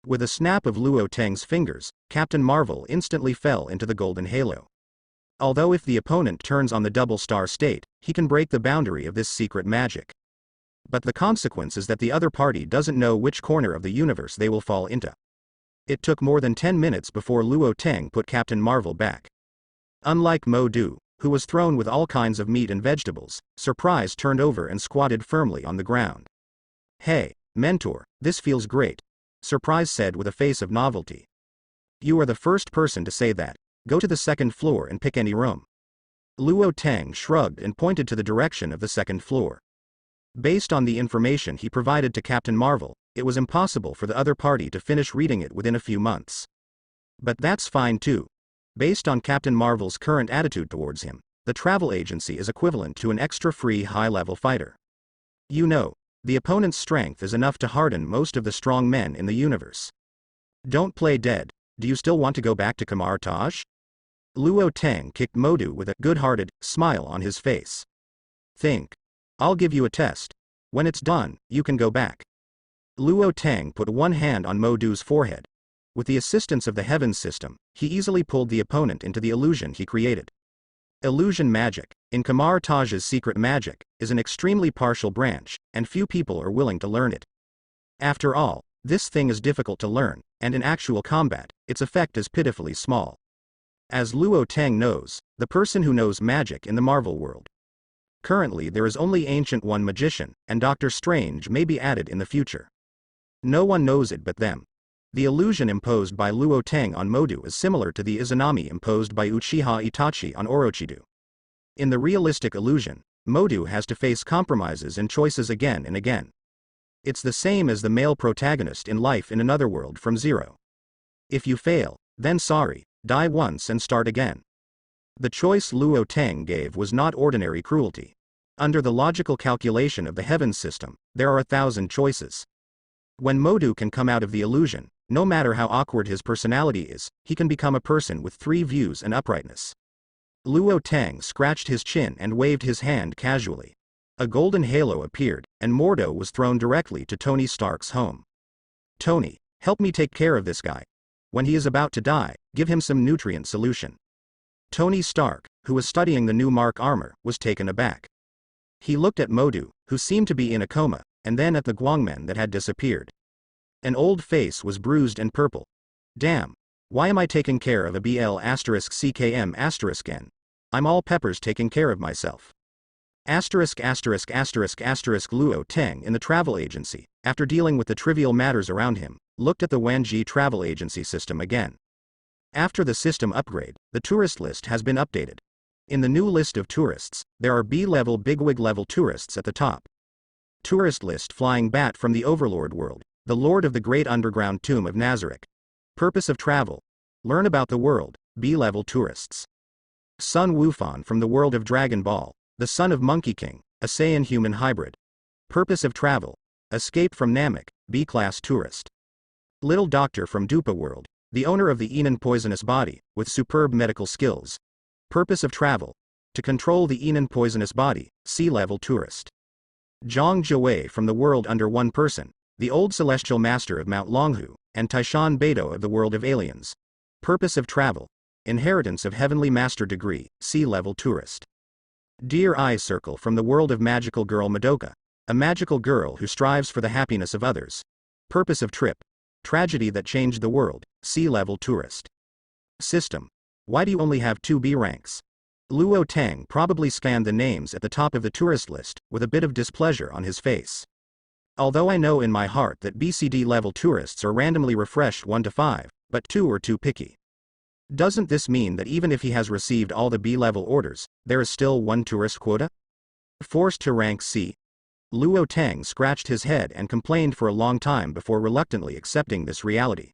With a snap of Luo Teng's fingers, Captain Marvel instantly fell into the golden halo. Although if the opponent turns on the double star state, he can break the boundary of this secret magic. But the consequence is that the other party doesn't know which corner of the universe they will fall into. It took more than 10 minutes before Luo Teng put Captain Marvel back. Unlike Mo Du, who was thrown with all kinds of meat and vegetables, Surprise turned over and squatted firmly on the ground. "Hey, mentor, this feels great," Surprise said with a face of novelty. "You are the first person to say that. Go to the second floor and pick any room." Luo Teng shrugged and pointed to the direction of the second floor. Based on the information he provided to Captain Marvel, it was impossible for the other party to finish reading it within a few months. But that's fine too. Based on Captain Marvel's current attitude towards him, the travel agency is equivalent to an extra free high-level fighter. You know, the opponent's strength is enough to harden most of the strong men in the universe. Don't play dead. Do you still want to go back to Kamar Taj? Luo Teng kicked Modu with a good-hearted smile on his face. Think. I'll give you a test. When it's done, you can go back. Luo Teng put one hand on Modu's forehead. With the assistance of the Heavens system, he easily pulled the opponent into the illusion he created. Illusion magic, in Kamar Taj's secret magic, is an extremely partial branch, and few people are willing to learn it. After all, this thing is difficult to learn, and in actual combat, its effect is pitifully small. As Luo Teng knows, the person who knows magic in the Marvel world. Currently there is only Ancient One Magician, and Doctor Strange may be added in the future. No one knows it but them. The illusion imposed by Luo Teng on Modu is similar to the Izanami imposed by Uchiha Itachi on Orochidu. In the realistic illusion, Modu has to face compromises and choices again and again. It's the same as the male protagonist in Life in Another World from Zero. If you fail, then sorry, die once and start again. The choice Luo Teng gave was not ordinary cruelty. Under the logical calculation of the Heavens system, there are 1,000 choices. When Modu can come out of the illusion, no matter how awkward his personality is, he can become a person with 3 views and uprightness. Luo Teng scratched his chin and waved his hand casually. A golden halo appeared, and Mordo was thrown directly to Tony Stark's home. "Tony, help me take care of this guy. When he is about to die, give him some nutrient solution." Tony Stark, who was studying the new Mark armor, was taken aback. He looked at Modu, who seemed to be in a coma, and then at the Guangmen that had disappeared. An old face was bruised and purple. "Damn. Why am I taking care of a BL*CKM*N? I'm all peppers taking care of myself." Luo Teng in the travel agency, after dealing with the trivial matters around him, looked at the Wanji travel agency system again. After the system upgrade, the tourist list has been updated. In the new list of tourists, there are B-level bigwig level tourists at the top. Tourist list Flying Bat from the Overlord world, the Lord of the Great Underground Tomb of Nazareth. Purpose of travel. Learn about the world, B-level tourists. Sun Wufan from the world of Dragon Ball, the son of Monkey King, a Saiyan human hybrid. Purpose of travel. Escape from Namek, B-class tourist. Little Doctor from Dupa world, the owner of the Enon poisonous body, with superb medical skills. Purpose of travel. To control the Enon poisonous body, C-level tourist. Zhang Jiwei from the world under one person, the old celestial master of Mount Longhu, and Taishan Beidou of the world of aliens. Purpose of travel. Inheritance of heavenly master degree, C-level tourist. Dear Eye Circle from the world of magical girl Madoka, a magical girl who strives for the happiness of others. Purpose of trip. Tragedy that changed the world, C-level tourist. System. Why do you only have 2 B ranks? Luo Teng probably scanned the names at the top of the tourist list, with a bit of displeasure on his face. Although I know in my heart that BCD level tourists are randomly refreshed 1 to 5, but 2 are too picky. Doesn't this mean that even if he has received all the B-level orders, there is still 1 tourist quota? Forced to rank C? Luo Teng scratched his head and complained for a long time before reluctantly accepting this reality.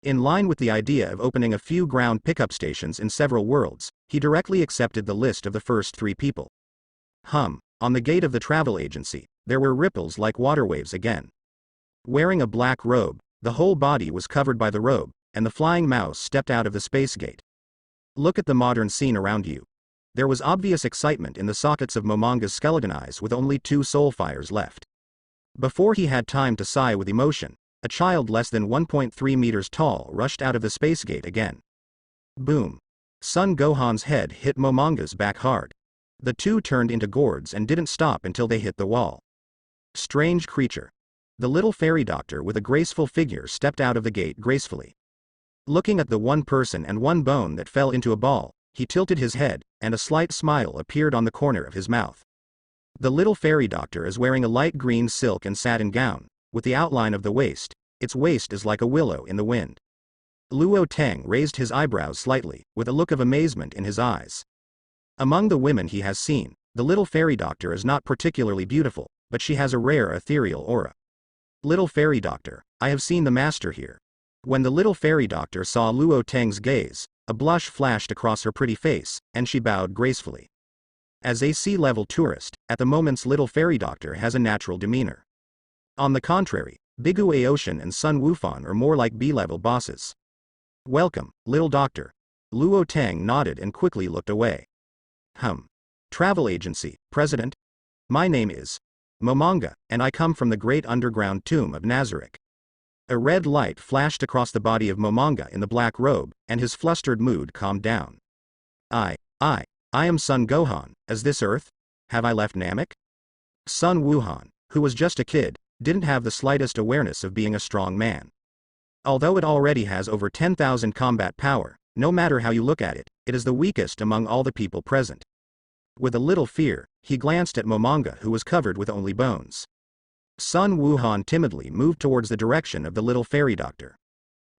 In line with the idea of opening a few ground pickup stations in several worlds, he directly accepted the list of the first 3 people. On the gate of the travel agency, there were ripples like water waves again. Wearing a black robe, the whole body was covered by the robe, and the flying mouse stepped out of the space gate. Look at the modern scene around you. There was obvious excitement in the sockets of Momonga's skeleton eyes with only 2 soul fires left. Before he had time to sigh with emotion, a child less than 1.3 meters tall rushed out of the space gate again. Boom. Son Gohan's head hit Momonga's back hard. The two turned into gourds and didn't stop until they hit the wall. Strange creature. The little fairy doctor with a graceful figure stepped out of the gate gracefully. Looking at the one person and one bone that fell into a ball, he tilted his head, and a slight smile appeared on the corner of his mouth. The little fairy doctor is wearing a light green silk and satin gown, with the outline of the waist. Its waist is like a willow in the wind. Luo Tang raised his eyebrows slightly, with a look of amazement in his eyes. Among the women he has seen, the little fairy doctor is not particularly beautiful, but she has a rare ethereal aura. Little fairy doctor, I have seen the master here. When the little fairy doctor saw Luo Tang's gaze, a blush flashed across her pretty face, and she bowed gracefully. As a sea-level tourist, at the moment's little fairy doctor has a natural demeanor. On the contrary, Bigu Aocean and Sun Wufan are more like B-level bosses. Welcome, little doctor. Luo Tang nodded and quickly looked away. Travel agency, president? My name is Momanga, and I come from the great underground tomb of Nazarick. A red light flashed across the body of Momanga in the black robe, and his flustered mood calmed down. I am Son Gohan. Is this Earth? Have I left Namek? Sun Wuhan, who was just a kid, didn't have the slightest awareness of being a strong man. Although it already has over 10,000 combat power, no matter how you look at it, it is the weakest among all the people present. With a little fear, he glanced at Momanga, who was covered with only bones. Sun Wuhan timidly moved towards the direction of the little fairy doctor.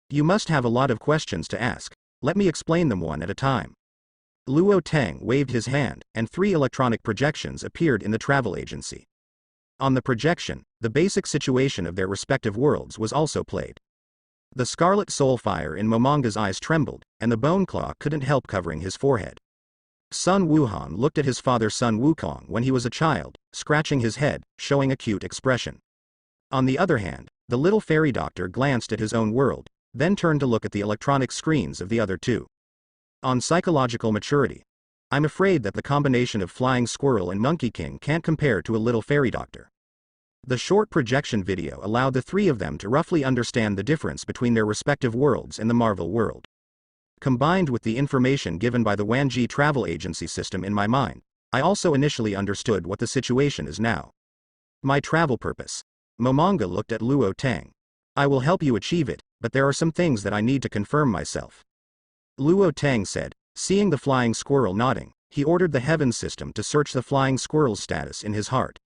You must have a lot of questions to ask. Let me explain them one at a time. Luo Tang waved his hand, and 3 electronic projections appeared in the travel agency. On the projection, the basic situation of their respective worlds was also played. The scarlet soul fire in Momonga's eyes trembled, and the bone claw couldn't help covering his forehead. Sun Wuhan looked at his father Sun Wukong when he was a child, scratching his head, showing a cute expression. On the other hand, the little fairy doctor glanced at his own world, then turned to look at the electronic screens of the other two. On psychological maturity, I'm afraid that the combination of Flying Squirrel and Monkey King can't compare to a little fairy doctor. The short projection video allowed the 3 of them to roughly understand the difference between their respective worlds in the Marvel world. Combined with the information given by the Wanji travel agency system in my mind, I also initially understood what the situation is now. My travel purpose. Momanga looked at Luo Tang. I will help you achieve it, but there are some things that I need to confirm myself. Luo Tang said, seeing the flying squirrel nodding, he ordered the heavens system to search the flying squirrel's status in his heart.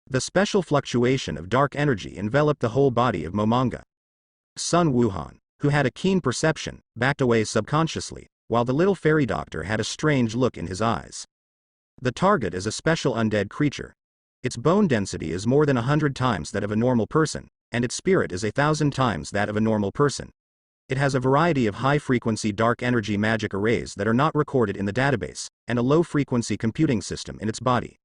The special fluctuation of dark energy enveloped the whole body of Momanga. Sun Wuhan, who had a keen perception, backed away subconsciously, while the little fairy doctor had a strange look in his eyes. The target is a special undead creature. Its bone density is more than 100 times that of a normal person, and its spirit is 1,000 times that of a normal person. It has a variety of high-frequency dark energy magic arrays that are not recorded in the database, and a low-frequency computing system in its body.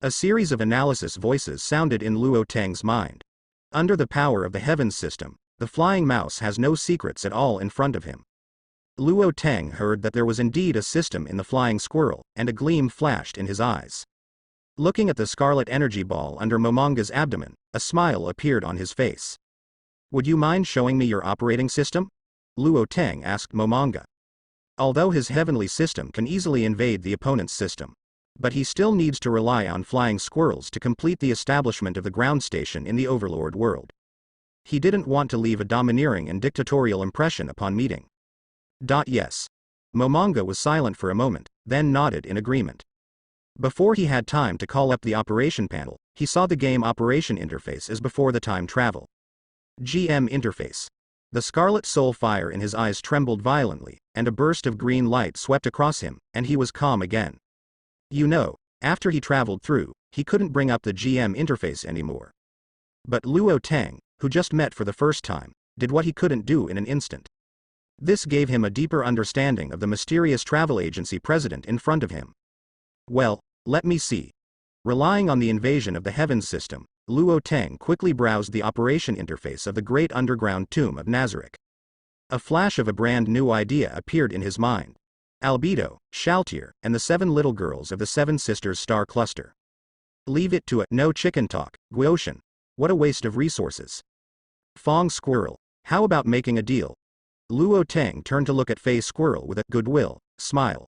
A series of analysis voices sounded in Luo Tang's mind. Under the power of the heavens system, the flying mouse has no secrets at all in front of him. Luo Tang heard that there was indeed a system in the flying squirrel, and a gleam flashed in his eyes. Looking at the scarlet energy ball under Momonga's abdomen, a smile appeared on his face. Would you mind showing me your operating system? Luo Tang asked Momanga. Although his heavenly system can easily invade the opponent's system, but he still needs to rely on flying squirrels to complete the establishment of the ground station in the Overlord world. He didn't want to leave a domineering and dictatorial impression upon meeting. Yes. Momanga was silent for a moment, then nodded in agreement. Before he had time to call up the operation panel, he saw the game operation interface as before the time travel. GM interface. The scarlet soul fire in his eyes trembled violently, and a burst of green light swept across him, and he was calm again. You know, after he traveled through, he couldn't bring up the GM interface anymore. But Luo Tang, who just met for the first time, did what he couldn't do in an instant. This gave him a deeper understanding of the mysterious travel agency president in front of him. Well, let me see. Relying on the invasion of the heavens system, Luo Tang quickly browsed the operation interface of the great underground tomb of Nazarick. A flash of a brand new idea appeared in his mind. Albedo, Shaltier, and the 7 little girls of the 7 Sisters star cluster. Leave it to it. No chicken talk, Guoshan. What a waste of resources. Fong Squirrel, how about making a deal? Luo Teng turned to look at Fei Squirrel with a goodwill smile.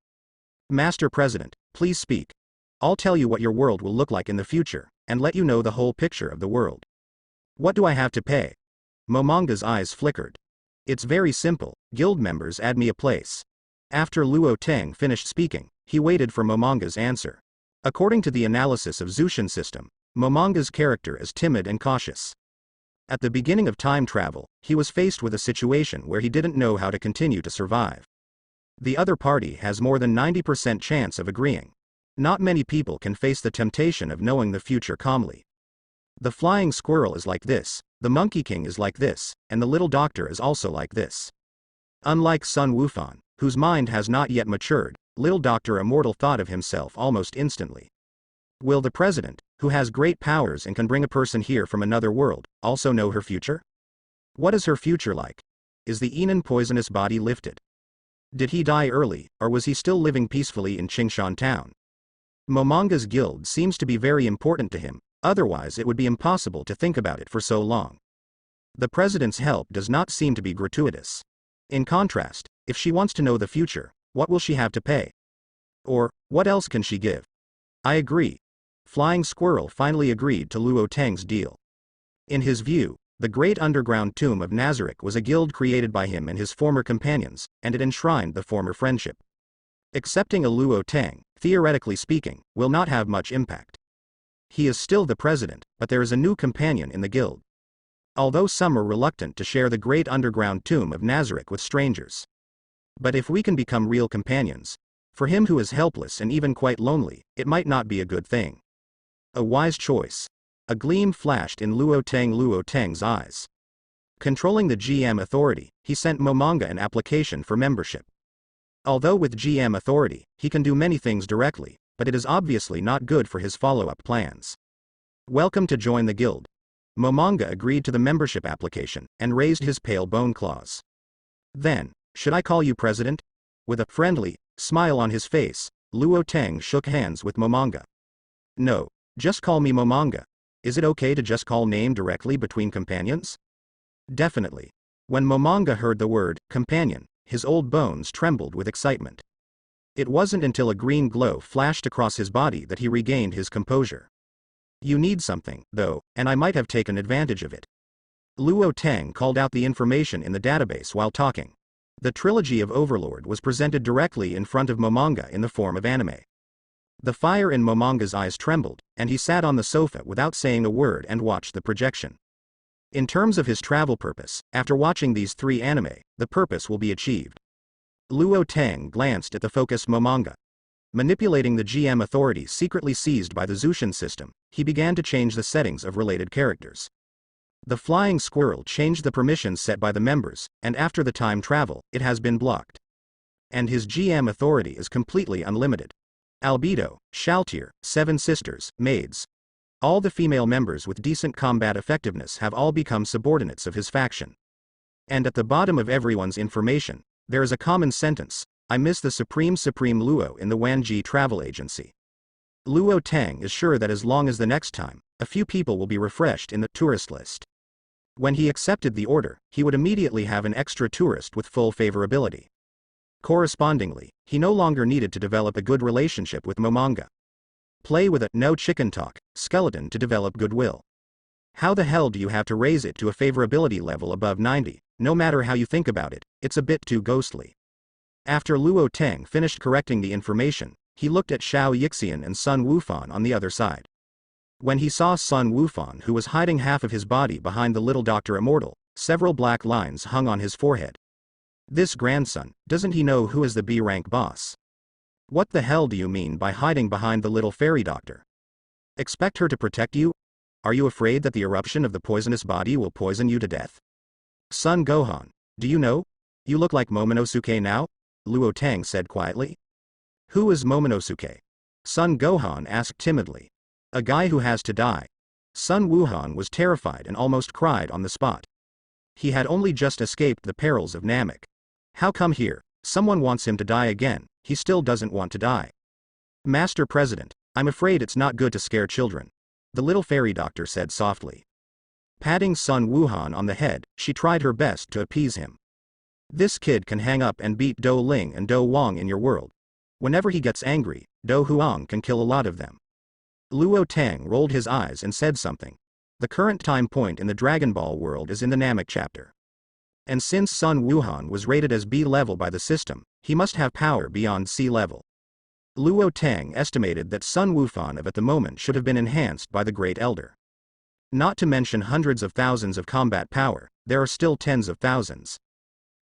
Master President, please speak. I'll tell you what your world will look like in the future, and let you know the whole picture of the world. What do I have to pay? Momonga's eyes flickered. It's very simple, guild members add me a place. After Luo Teng finished speaking, he waited for Momonga's answer. According to the analysis of Zushin system, Momonga's character is timid and cautious. At the beginning of time travel, he was faced with a situation where he didn't know how to continue to survive. The other party has more than 90% chance of agreeing. Not many people can face the temptation of knowing the future calmly. The flying squirrel is like this, the monkey king is like this, and the little doctor is also like this. Unlike Sun Wufan, whose mind has not yet matured, little Dr. Immortal thought of himself almost instantly. Will the president, who has great powers and can bring a person here from another world, also know her future? What is her future like? Is the Enon poisonous body lifted? Did he die early, or was he still living peacefully in Qingshan town? Momonga's guild seems to be very important to him, otherwise it would be impossible to think about it for so long. The president's help does not seem to be gratuitous. In contrast, if she wants to know the future, what will she have to pay? Or, what else can she give? I agree. Flying Squirrel finally agreed to Luo Teng's deal. In his view, the Great Underground Tomb of Nazarick was a guild created by him and his former companions, and it enshrined the former friendship. Accepting a Luo Teng, theoretically speaking, will not have much impact. He is still the president, but there is a new companion in the guild. Although some are reluctant to share the Great Underground Tomb of Nazarick with strangers. But if we can become real companions, for him who is helpless and even quite lonely, it might not be a good thing. A wise choice. A gleam flashed in Luo Teng's eyes. Controlling the GM authority, he sent Momonga an application for membership. Although with GM authority, he can do many things directly, but it is obviously not good for his follow-up plans. Welcome to join the guild. Momonga agreed to the membership application, and raised his pale bone claws. Then, should I call you president? With a friendly smile on his face, Luo Teng shook hands with Momonga. No, just call me Momonga. Is it okay to just call name directly between companions? Definitely. When Momonga heard the word companion, his old bones trembled with excitement. It wasn't until a green glow flashed across his body that he regained his composure. You need something, though, and I might have taken advantage of it. Luo Teng called out the information in the database while talking. The trilogy of Overlord was presented directly in front of Momonga in the form of anime. The fire in Momonga's eyes trembled, and he sat on the sofa without saying a word and watched the projection. In terms of his travel purpose, after watching these 3 anime, the purpose will be achieved. Luo Teng glanced at the focused Momonga. Manipulating the GM authorities secretly seized by the Zushin system, he began to change the settings of related characters. The flying squirrel changed the permissions set by the members, and after the time travel, it has been blocked. And his GM authority is completely unlimited. Albedo, Shaltir, 7 sisters, maids. All the female members with decent combat effectiveness have all become subordinates of his faction. And at the bottom of everyone's information, there is a common sentence: I miss the Supreme Luo in the Wanji travel agency. Luo Teng is sure that as long as the next time, a few people will be refreshed in the tourist list. When he accepted the order, he would immediately have an extra tourist with full favorability. Correspondingly, he no longer needed to develop a good relationship with Momonga. Play with a no chicken talk skeleton to develop goodwill. How the hell do you have to raise it to a favorability level above 90? No matter how you think about it, it's a bit too ghostly. After Luo Teng finished correcting the information, he looked at Xiao Yixian and Sun Wufan on the other side. When he saw Sun Wufan, who was hiding half of his body behind the little Dr. Immortal, several black lines hung on his forehead. This grandson, doesn't he know who is the B-rank boss? What the hell do you mean by hiding behind the little fairy doctor? Expect her to protect you? Are you afraid that the eruption of the poisonous body will poison you to death? Son Gohan, do you know? You look like Momonosuke now? Luo Teng said quietly. Who is Momonosuke? Son Gohan asked timidly. A guy who has to die. Sun Wuhan was terrified and almost cried on the spot. He had only just escaped the perils of Namek. How come here? Someone wants him to die again. He still doesn't want to die. Master President, I'm afraid it's not good to scare children. The little fairy doctor said softly. Patting Sun Wuhan on the head, she tried her best to appease him. This kid can hang up and beat Do Ling and Do Wang in your world. Whenever he gets angry, Do Huang can kill a lot of them. Luo Tang rolled his eyes and said something. The current time point in the Dragon Ball world is in the Namek chapter. And since Sun Wuhan was rated as B level by the system, he must have power beyond C level. Luo Tang estimated that Sun Wufan of at the moment should have been enhanced by the Great Elder. Not to mention hundreds of thousands of combat power, there are still tens of thousands.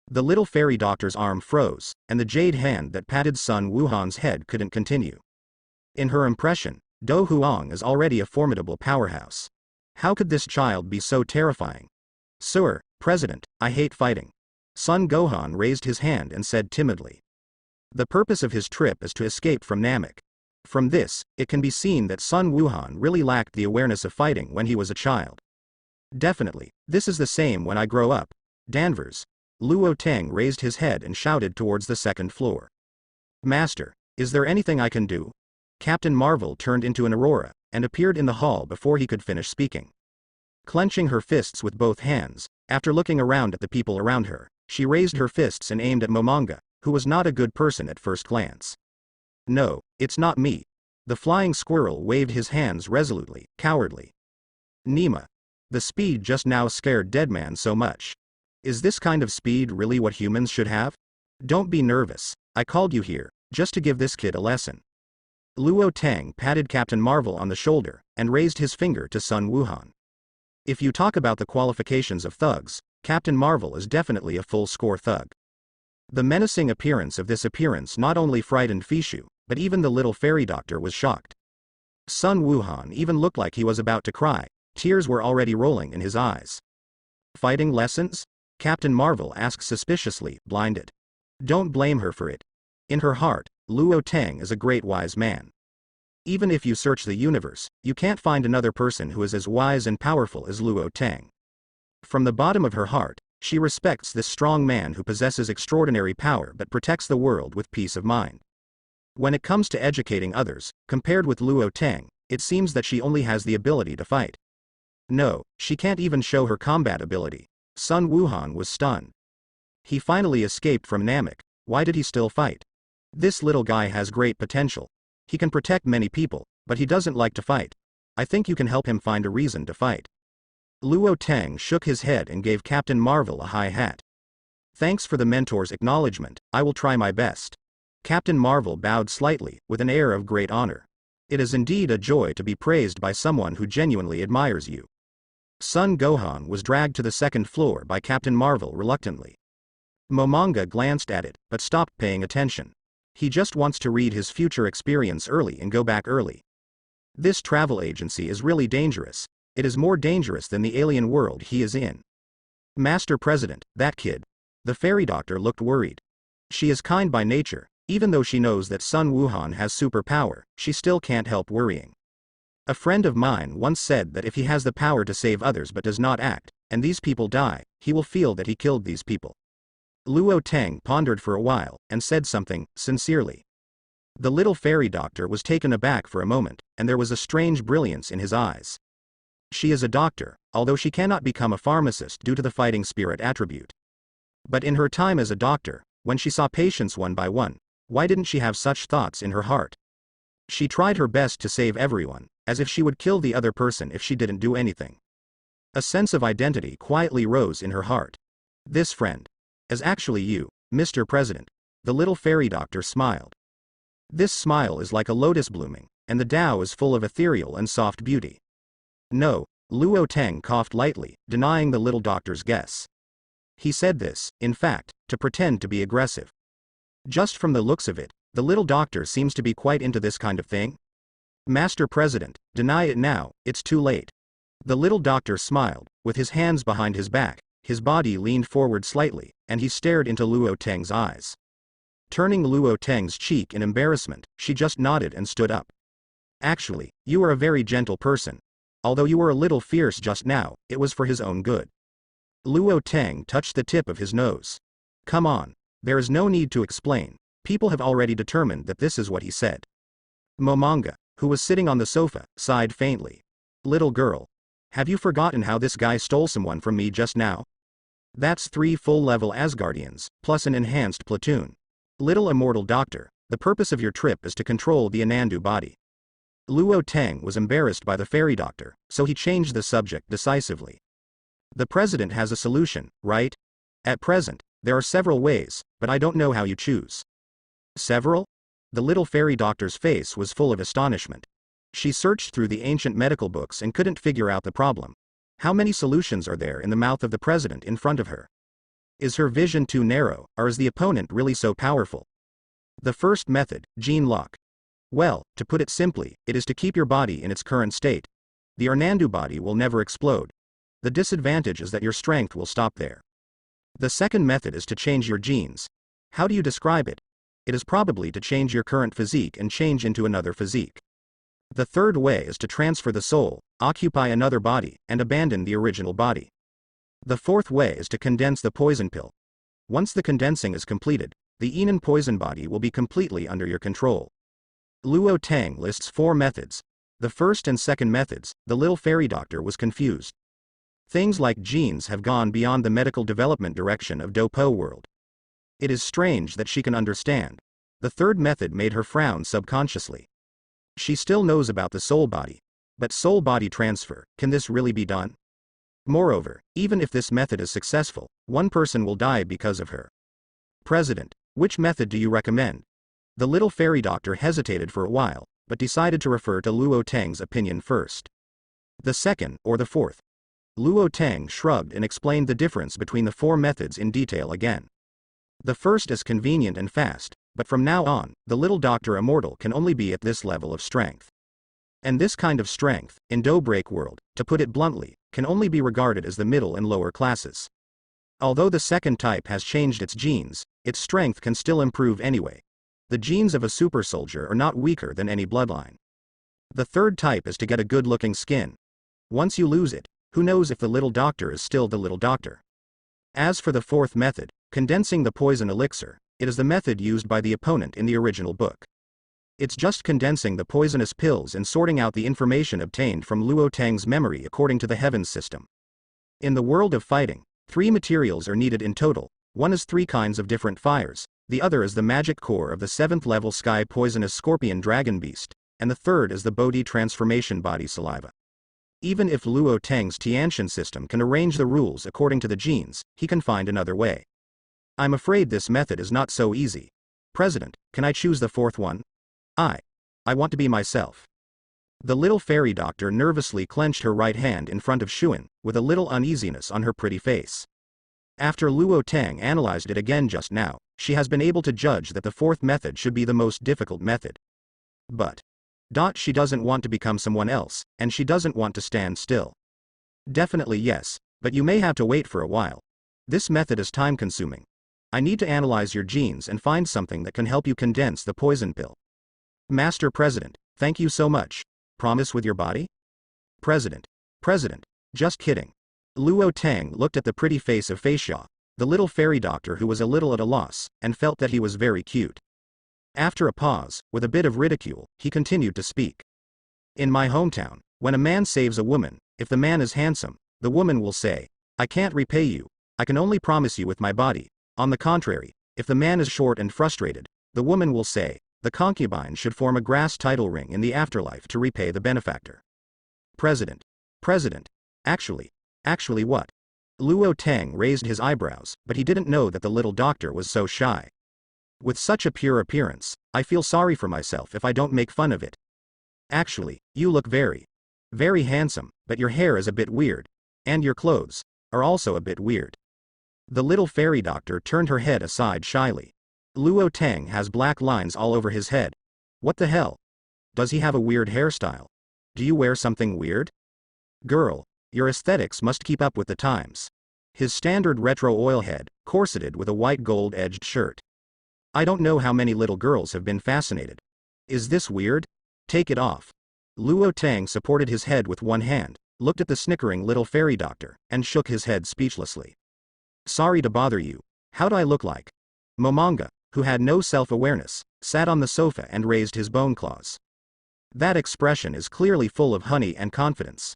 The little fairy doctor's arm froze, and the jade hand that patted Sun Wuhan's head couldn't continue. In her impression, Do Huang is already a formidable powerhouse. How could this child be so terrifying? Sir, President, I hate fighting. Sun Gohan raised his hand and said timidly. The purpose of his trip is to escape from Namek. From this, it can be seen that Sun Wuhan really lacked the awareness of fighting when he was a child. Definitely, this is the same when I grow up. Danvers. Luo Tang raised his head and shouted towards the second floor. Master, is there anything I can do? Captain Marvel turned into an aurora, and appeared in the hall before he could finish speaking. Clenching her fists with both hands, after looking around at the people around her, she raised her fists and aimed at Momanga, who was not a good person at first glance. No, it's not me. The flying squirrel waved his hands resolutely, cowardly. Nima. The speed just now scared Deadman so much. Is this kind of speed really what humans should have? Don't be nervous, I called you here, just to give this kid a lesson. Luo Tang patted Captain Marvel on the shoulder, and raised his finger to Sun Wuhan. If you talk about the qualifications of thugs, Captain Marvel is definitely a full-score thug. The menacing appearance of this appearance not only frightened Fishu, but even the little fairy doctor was shocked. Sun Wuhan even looked like he was about to cry, tears were already rolling in his eyes. Fighting lessons? Captain Marvel asked suspiciously, blinded. Don't blame her for it. In her heart, Luo Tang is a great wise man. Even if you search the universe, you can't find another person who is as wise and powerful as Luo Tang. From the bottom of her heart, she respects this strong man who possesses extraordinary power but protects the world with peace of mind. When it comes to educating others, compared with Luo Tang, it seems that she only has the ability to fight. No, she can't even show her combat ability. Sun Wuhan was stunned. He finally escaped from Namek, why did he still fight? This little guy has great potential. He can protect many people, but he doesn't like to fight. I think you can help him find a reason to fight. Luo Tang shook his head and gave Captain Marvel a high hat. Thanks for the mentor's acknowledgement, I will try my best. Captain Marvel bowed slightly, with an air of great honor. It is indeed a joy to be praised by someone who genuinely admires you. Sun Gohan was dragged to the second floor by Captain Marvel reluctantly. Momanga glanced at it, but stopped paying attention. He just wants to read his future experience early and go back early. This travel agency is really dangerous. It is more dangerous than the alien world he is in. Master President, that kid. The fairy doctor looked worried. She is kind by nature, even though she knows that Sun Wuhan has superpower, she still can't help worrying. A friend of mine once said that if he has the power to save others but does not act, and these people die, he will feel that he killed these people. Luo Tang pondered for a while, and said something, sincerely. The little fairy doctor was taken aback for a moment, and there was a strange brilliance in his eyes. She is a doctor, although she cannot become a pharmacist due to the fighting spirit attribute. But in her time as a doctor, when she saw patients one by one, why didn't she have such thoughts in her heart? She tried her best to save everyone, as if she would kill the other person if she didn't do anything. A sense of identity quietly rose in her heart. This friend is actually you, Mr. President. The little fairy doctor smiled. This smile is like a lotus blooming, and the Tao is full of ethereal and soft beauty. No, Luo Tang coughed lightly, denying the little doctor's guess. He said this, in fact, to pretend to be aggressive. Just from the looks of it, the little doctor seems to be quite into this kind of thing. Master President, deny it now, it's too late. The little doctor smiled, with his hands behind his back, his body leaned forward slightly, and he stared into Luo Tang's eyes. Turning Luo Tang's cheek in embarrassment, she just nodded and stood up. Actually, you are a very gentle person. Although you were a little fierce just now, it was for his own good. Luo Tang touched the tip of his nose. Come on. There is no need to explain. People have already determined that this is what he said. Momanga, who was sitting on the sofa, sighed faintly. Little girl. Have you forgotten how this guy stole someone from me just now? That's 3 full-level Asgardians, plus an enhanced platoon. Little immortal doctor, the purpose of your trip is to control the Anandu body. Luo Tang was embarrassed by the fairy doctor, so he changed the subject decisively. The president has a solution, right? At present, there are several ways, but I don't know how you choose. Several? The little fairy doctor's face was full of astonishment. She searched through the ancient medical books and couldn't figure out the problem. How many solutions are there in the mouth of the president in front of her? Is her vision too narrow, or is the opponent really so powerful? The first method, gene lock. Well, to put it simply, it is to keep your body in its current state. The Anandu body will never explode. The disadvantage is that your strength will stop there. The second method is to change your genes. How do you describe it? It is probably to change your current physique and change into another physique. The third way is to transfer the soul, occupy another body, and abandon the original body. The fourth way is to condense the poison pill. Once the condensing is completed, the Enon poison body will be completely under your control. Luo Tang lists 4 methods. The first and second methods, the little fairy doctor was confused. Things like genes have gone beyond the medical development direction of Dopo world. It is strange that she can understand. The third method made her frown subconsciously. She still knows about the soul body. But soul body transfer, can this really be done? Moreover, even if this method is successful, one person will die because of her. President, which method do you recommend? The little fairy doctor hesitated for a while, but decided to refer to Luo Tang's opinion first. The second, or the fourth? Luo Tang shrugged and explained the difference between the 4 methods in detail again. The first is convenient and fast, but from now on, the little doctor immortal can only be at this level of strength. And this kind of strength, in Dobreak world, to put it bluntly, can only be regarded as the middle and lower classes. Although the second type has changed its genes, its strength can still improve anyway. The genes of a super soldier are not weaker than any bloodline. The third type is to get a good-looking skin. Once you lose it, who knows if the little doctor is still the little doctor. As for the fourth method, condensing the poison elixir, it is the method used by the opponent in the original book. It's just condensing the poisonous pills and sorting out the information obtained from Luo Tang's memory according to the heavens system. In the world of fighting, 3 materials are needed in total. One is 3 kinds of different fires, the other is the magic core of the 7th level sky poisonous scorpion dragon beast, and the third is the Bodhi transformation body saliva. Even if Luo Tang's Tiantian system can arrange the rules according to the genes, he can find another way. I'm afraid this method is not so easy. President, can I choose the fourth one? I want to be myself. The little fairy doctor nervously clenched her right hand in front of Xuan, with a little uneasiness on her pretty face. After Luo Tang analyzed it again just now, she has been able to judge that the fourth method should be the most difficult method. But she doesn't want to become someone else, and she doesn't want to stand still. Definitely yes, but you may have to wait for a while. This method is time-consuming. I need to analyze your genes and find something that can help you condense the poison pill. Master President, thank you so much. Promise with your body? President, just kidding. Luo Tang looked at the pretty face of Feisha, the little fairy doctor who was a little at a loss, and felt that he was very cute. After a pause, with a bit of ridicule, he continued to speak. In my hometown, when a man saves a woman, if the man is handsome, the woman will say, I can't repay you, I can only promise you with my body. On the contrary, if the man is short and frustrated, the woman will say, the concubine should form a grass title ring in the afterlife to repay the benefactor. President, actually what? Luo Tang raised his eyebrows, but he didn't know that the little doctor was so shy. With such a pure appearance, I feel sorry for myself if I don't make fun of it. Actually, you look very handsome, but your hair is a bit weird. And your clothes are also a bit weird. The little fairy doctor turned her head aside shyly. Luo Tang has black lines all over his head. What the hell? Does he have a weird hairstyle? Do you wear something weird? Girl, your aesthetics must keep up with the times. His standard retro oil head, corseted with a white gold-edged shirt. I don't know how many little girls have been fascinated. Is this weird? Take it off. Luo Tang supported his head with one hand, looked at the snickering little fairy doctor, and shook his head speechlessly. Sorry to bother you. How'd I look like? Momonga, who had no self-awareness, sat on the sofa and raised his bone claws. That expression is clearly full of honey and confidence.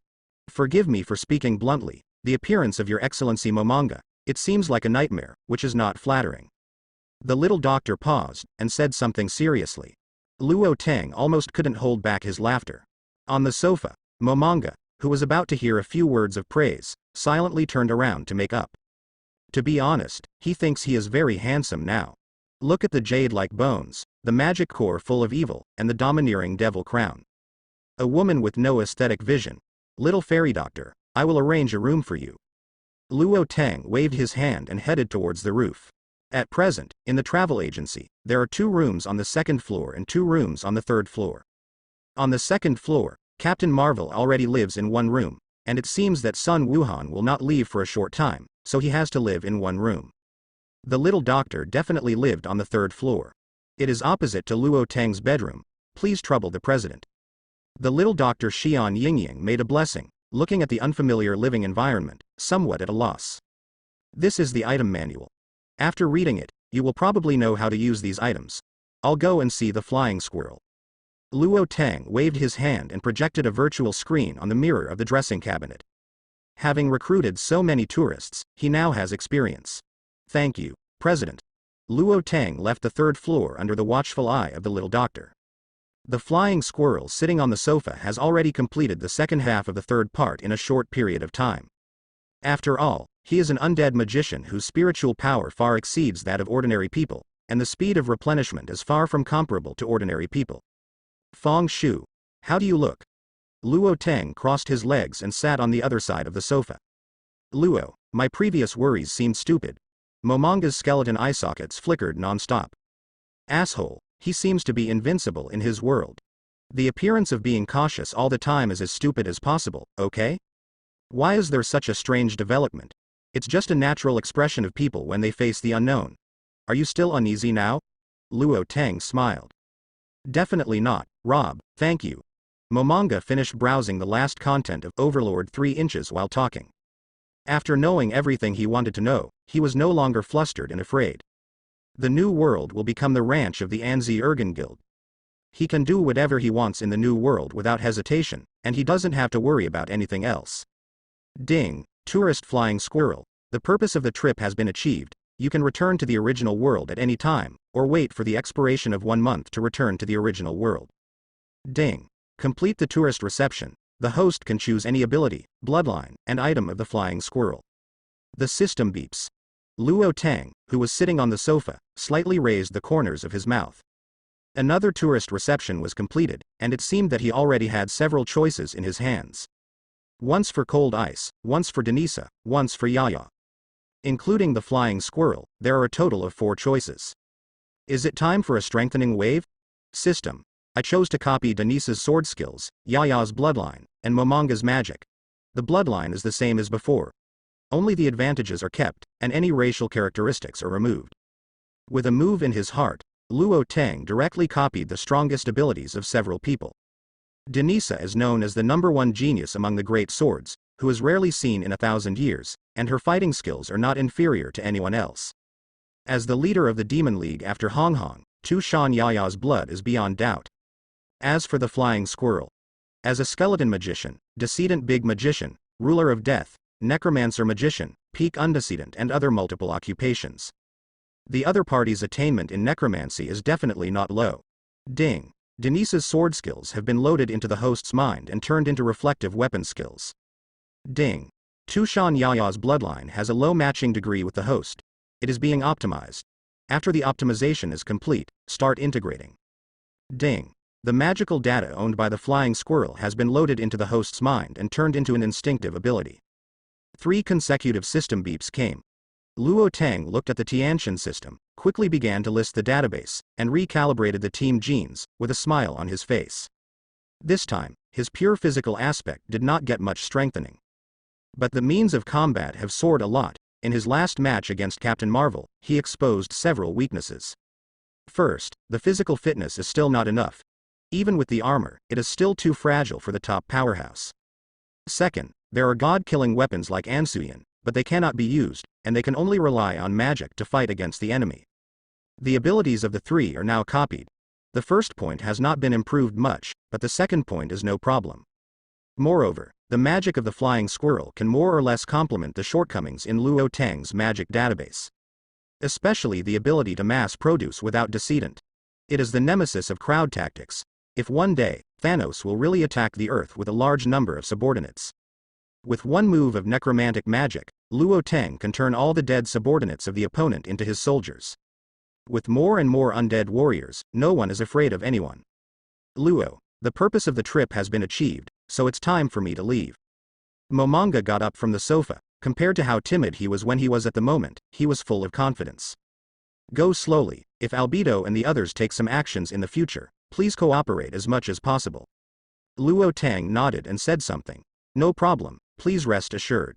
Forgive me for speaking bluntly, the appearance of your excellency Momanga, it seems like a nightmare, which is not flattering. The little doctor paused, and said something seriously. Luo Tang almost couldn't hold back his laughter. On the sofa, Momanga, who was about to hear a few words of praise, silently turned around to make up. To be honest, he thinks he is very handsome now. Look at the jade-like bones, the magic core full of evil, and the domineering devil crown. A woman with no aesthetic vision. Little fairy doctor, I will arrange a room for you. Luo Tang waved his hand and headed towards the roof. At present, in the travel agency, there are 2 rooms on the 2nd floor and 2 rooms on the 3rd floor. On the 2nd floor, Captain Marvel already lives in 1 room, and it seems that Sun Wuhan will not leave for a short time, so he has to live in 1 room. The little doctor definitely lived on the 3rd floor. It is opposite to Luo Tang's bedroom. Please trouble the president. The little doctor Xian Yingying made a blessing, looking at the unfamiliar living environment, somewhat at a loss. This is the item manual. After reading it, you will probably know how to use these items. I'll go and see the flying squirrel. Luo Tang waved his hand and projected a virtual screen on the mirror of the dressing cabinet. Having recruited so many tourists, he now has experience. Thank you, President. Luo Tang left the 3rd floor under the watchful eye of the little doctor. The flying squirrel sitting on the sofa has already completed the 2nd half of the 3rd part in a short period of time. After all, he is an undead magician whose spiritual power far exceeds that of ordinary people, and the speed of replenishment is far from comparable to ordinary people. Feng Shu, how do you look? Luo Tang crossed his legs and sat on the other side of the sofa. Luo, my previous worries seemed stupid. Momanga's skeleton eye sockets flickered non-stop. Asshole, he seems to be invincible in his world. The appearance of being cautious all the time is as stupid as possible, okay? Why is there such a strange development? It's just a natural expression of people when they face the unknown. Are you still uneasy now? Luo Tang smiled. Definitely not, Rob, thank you. Momanga finished browsing the last content of Overlord 3 inches while talking. After knowing everything he wanted to know, he was no longer flustered and afraid. The new world will become the ranch of the Anzi Ergen Guild. He can do whatever he wants in the new world without hesitation, and he doesn't have to worry about anything else. Ding, tourist flying squirrel, the purpose of the trip has been achieved. You can return to the original world at any time, or wait for the expiration of 1 month to return to the original world. Ding. Complete the tourist reception. The host can choose any ability, bloodline, and item of the flying squirrel. The system beeps. Luo Tang, who was sitting on the sofa, slightly raised the corners of his mouth. Another tourist reception was completed, and it seemed that he already had several choices in his hands. Once for Cold Ice, once for Denisa, once for Yaya. Including the flying squirrel, there are a total of 4 choices. Is it time for a strengthening wave? System. I chose to copy Denise's sword skills, Yaya's bloodline, and Momanga's magic. The bloodline is the same as before. Only the advantages are kept, and any racial characteristics are removed. With a move in his heart, Luo Tang directly copied the strongest abilities of several people. Denisa is known as the #1 genius among the great swords, who is rarely seen in 1,000 years, and her fighting skills are not inferior to anyone else. As the leader of the Demon League after Hong Hong, Tu Shan Yaya's blood is beyond doubt. As for the flying squirrel, as a skeleton magician, decedent big magician, ruler of death, necromancer magician, peak undecedent and other multiple occupations. The other party's attainment in necromancy is definitely not low. Ding. Denise's sword skills have been loaded into the host's mind and turned into reflective weapon skills. Ding. Tushan Yaya's bloodline has a low matching degree with the host. It is being optimized. After the optimization is complete, start integrating. Ding. The magical data owned by the flying squirrel has been loaded into the host's mind and turned into an instinctive ability. 3 consecutive system beeps came. Luo Tang looked at the Tianshan system, quickly began to list the database, and recalibrated the team genes, with a smile on his face. This time, his pure physical aspect did not get much strengthening. But the means of combat have soared a lot. In his last match against Captain Marvel, he exposed several weaknesses. First, the physical fitness is still not enough. Even with the armor, it is still too fragile for the top powerhouse. Second, there are god-killing weapons like Ansuyan, but they cannot be used, and they can only rely on magic to fight against the enemy. The abilities of the 3 are now copied. The first point has not been improved much, but the second point is no problem. Moreover, the magic of the flying squirrel can more or less complement the shortcomings in Luo Tang's magic database. Especially the ability to mass produce without decedent. It is the nemesis of crowd tactics. If one day, Thanos will really attack the Earth with a large number of subordinates. With one move of necromantic magic, Luo Tang can turn all the dead subordinates of the opponent into his soldiers. With more and more undead warriors, no one is afraid of anyone. Luo, the purpose of the trip has been achieved, so it's time for me to leave. Momonga got up from the sofa. Compared to how timid he was when he was at the moment, he was full of confidence. Go slowly. If Albedo and the others take some actions in the future, please cooperate as much as possible. Luo Tang nodded and said something. No problem, please rest assured.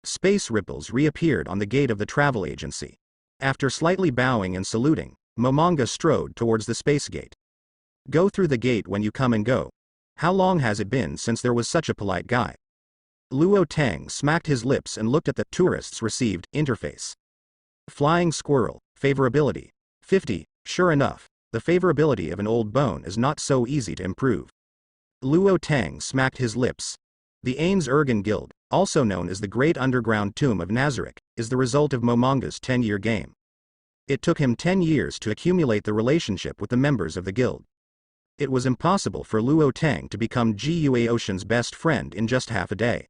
Space ripples reappeared on the gate of the travel agency. After slightly bowing and saluting, Momonga strode towards the space gate. Go through the gate when you come and go. How long has it been since there was such a polite guy? Luo Tang smacked his lips and looked at the tourists received interface. Flying squirrel, favorability. 50, sure enough, the favorability of an old bone is not so easy to improve. Luo Tang smacked his lips. The Ains Ergen Guild, also known as the Great Underground Tomb of Nazarick, is the result of Momonga's 10-year game. It took him 10 years to accumulate the relationship with the members of the guild. It was impossible for Luo Tang to become Gua Ocean's best friend in just half a day.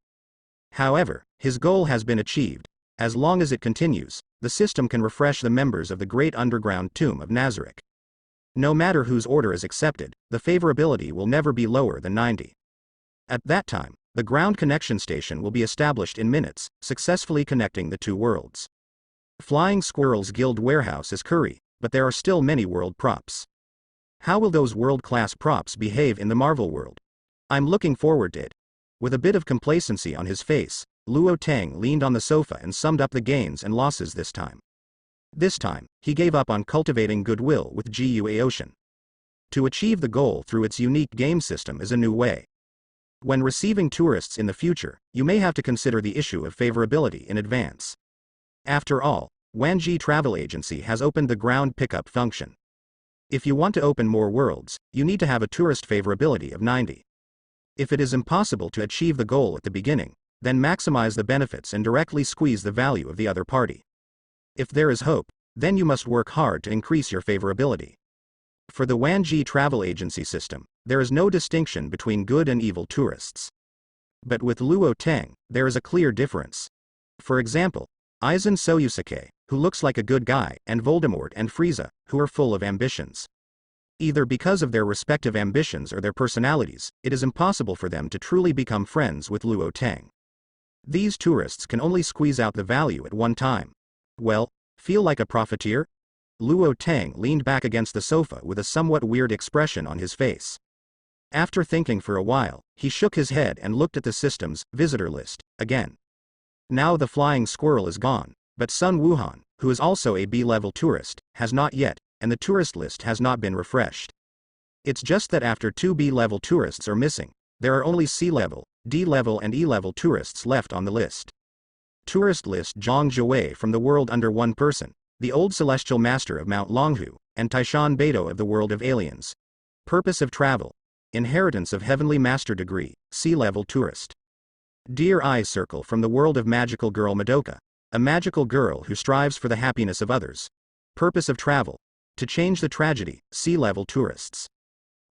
However, his goal has been achieved. As long as it continues, the system can refresh the members of the Great Underground Tomb of Nazarick. No matter whose order is accepted, the favorability will never be lower than 90. At that time, the ground connection station will be established in minutes, successfully connecting the two worlds. Flying Squirrel's Guild warehouse is curry, but there are still many world props. How will those world-class props behave in the Marvel world? I'm looking forward to it. With a bit of complacency on his face, Luo Tang leaned on the sofa and summed up the gains and losses this time. This time, he gave up on cultivating goodwill with Gua Ocean. To achieve the goal through its unique game system is a new way. When receiving tourists in the future, you may have to consider the issue of favorability in advance. After all, Wanji Travel Agency has opened the ground pickup function. If you want to open more worlds, you need to have a tourist favorability of 90. If it is impossible to achieve the goal at the beginning, then maximize the benefits and directly squeeze the value of the other party. If there is hope, then you must work hard to increase your favorability. For the Wanji Travel Agency system, there is no distinction between good and evil tourists. But with Luo Tang, there is a clear difference. For example, Aizen Soyusuke, who looks like a good guy, and Voldemort and Frieza, who are full of ambitions. Either because of their respective ambitions or their personalities, it is impossible for them to truly become friends with Luo Tang. These tourists can only squeeze out the value at one time. Well, feel like a profiteer? Luo Tang leaned back against the sofa with a somewhat weird expression on his face. After thinking for a while, he shook his head and looked at the system's visitor list again. Now the flying squirrel is gone, but Sun Wuhan, who is also a B-level tourist, has not yet, and the tourist list has not been refreshed. It's just that after 2 B-level tourists are missing, there are only C-level, D-level and E-level tourists left on the list. Tourist list: Zhang Zhuwei from the world under one person, the old celestial master of Mount Longhu, and Taishan Beidou of the world of aliens. Purpose of travel: inheritance of heavenly master degree, C-level tourist. Dear Eye Circle from the world of magical girl Madoka, a magical girl who strives for the happiness of others. Purpose of travel: to change the tragedy, C-level tourists.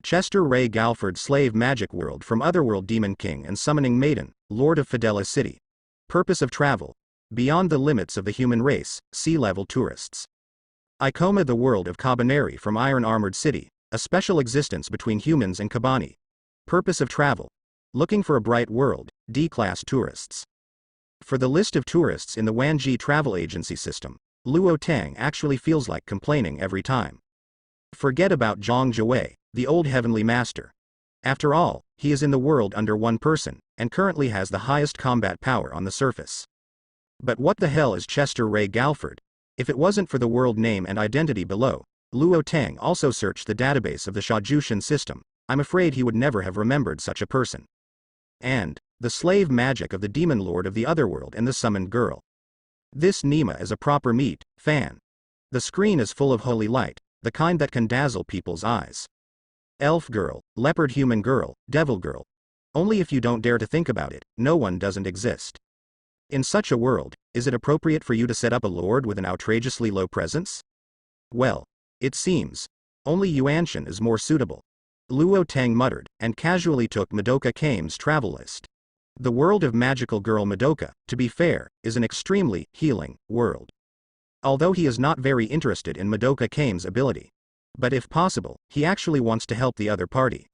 Chester Ray Galford slave magic world from Otherworld Demon King and Summoning Maiden, Lord of Fidela City. Purpose of travel: beyond the limits of the human race, C-level tourists. Ikoma the world of Kabaneri from Iron Armored City, a special existence between humans and Kabani. Purpose of travel: looking for a bright world, D-class tourists. For the list of tourists in the Wanji Travel Agency system, Luo Tang actually feels like complaining every time. Forget about Zhang Zhuwei, the old heavenly master. After all, he is in the world under one person, and currently has the highest combat power on the surface. But what the hell is Chester Ray Galford? If it wasn't for the world name and identity below, Luo Tang also searched the database of the Shajushin system. I'm afraid he would never have remembered such a person. And the slave magic of the demon lord of the otherworld and the summoned girl. This Nima is a proper meat fan. The screen is full of holy light, the kind that can dazzle people's eyes. Elf girl, leopard human girl, devil girl. Only if you don't dare to think about it, no one doesn't exist. In such a world, is it appropriate for you to set up a lord with an outrageously low presence? Well, it seems. Only Yuanshan is more suitable. Luo Tang muttered, and casually took Madoka Kame's travel list. The world of magical girl Madoka, to be fair, is an extremely healing world. Although he is not very interested in Madoka Kame's ability. But if possible, he actually wants to help the other party.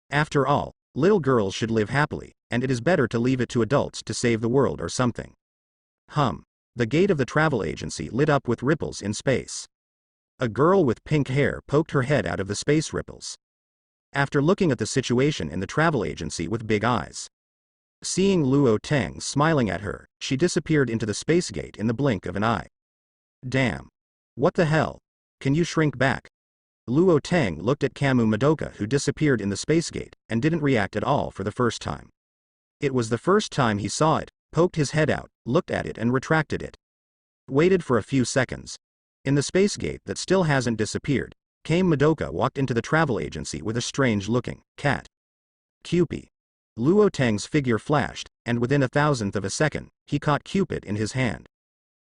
After all, little girls should live happily, and it is better to leave it to adults to save the world or something. The gate of the travel agency lit up with ripples in space. A girl with pink hair poked her head out of the space ripples. After looking at the situation in the travel agency with big eyes. Seeing Luo Tang smiling at her, she disappeared into the space gate in the blink of an eye. Damn. What the hell? Can you shrink back? Luo Tang looked at Camus Madoka, who disappeared in the space gate, and didn't react at all for the first time. It was the first time he saw it, poked his head out, looked at it and retracted it. Waited for a few seconds. In the space gate that still hasn't disappeared, Kame Madoka walked into the travel agency with a strange-looking cat. Cupid. Luo Tang's figure flashed, and within 1,000th of a second, he caught Cupid in his hand.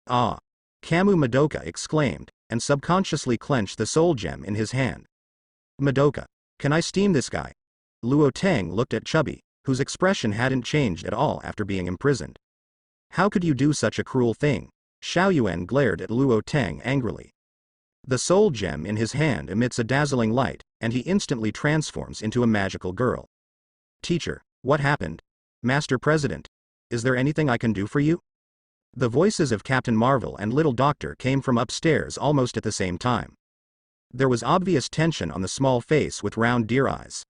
Ah! Camus Madoka exclaimed, and subconsciously clenched the soul gem in his hand. Madoka, can I steam this guy? Luo Tang looked at Chubby, whose expression hadn't changed at all after being imprisoned. How could you do such a cruel thing? Xiaoyuan glared at Luo Tang angrily. The soul gem in his hand emits a dazzling light, and he instantly transforms into a magical girl. Teacher, what happened? Master President, is there anything I can do for you? The voices of Captain Marvel and Little Doctor came from upstairs almost at the same time. There was obvious tension on the small face with round deer eyes.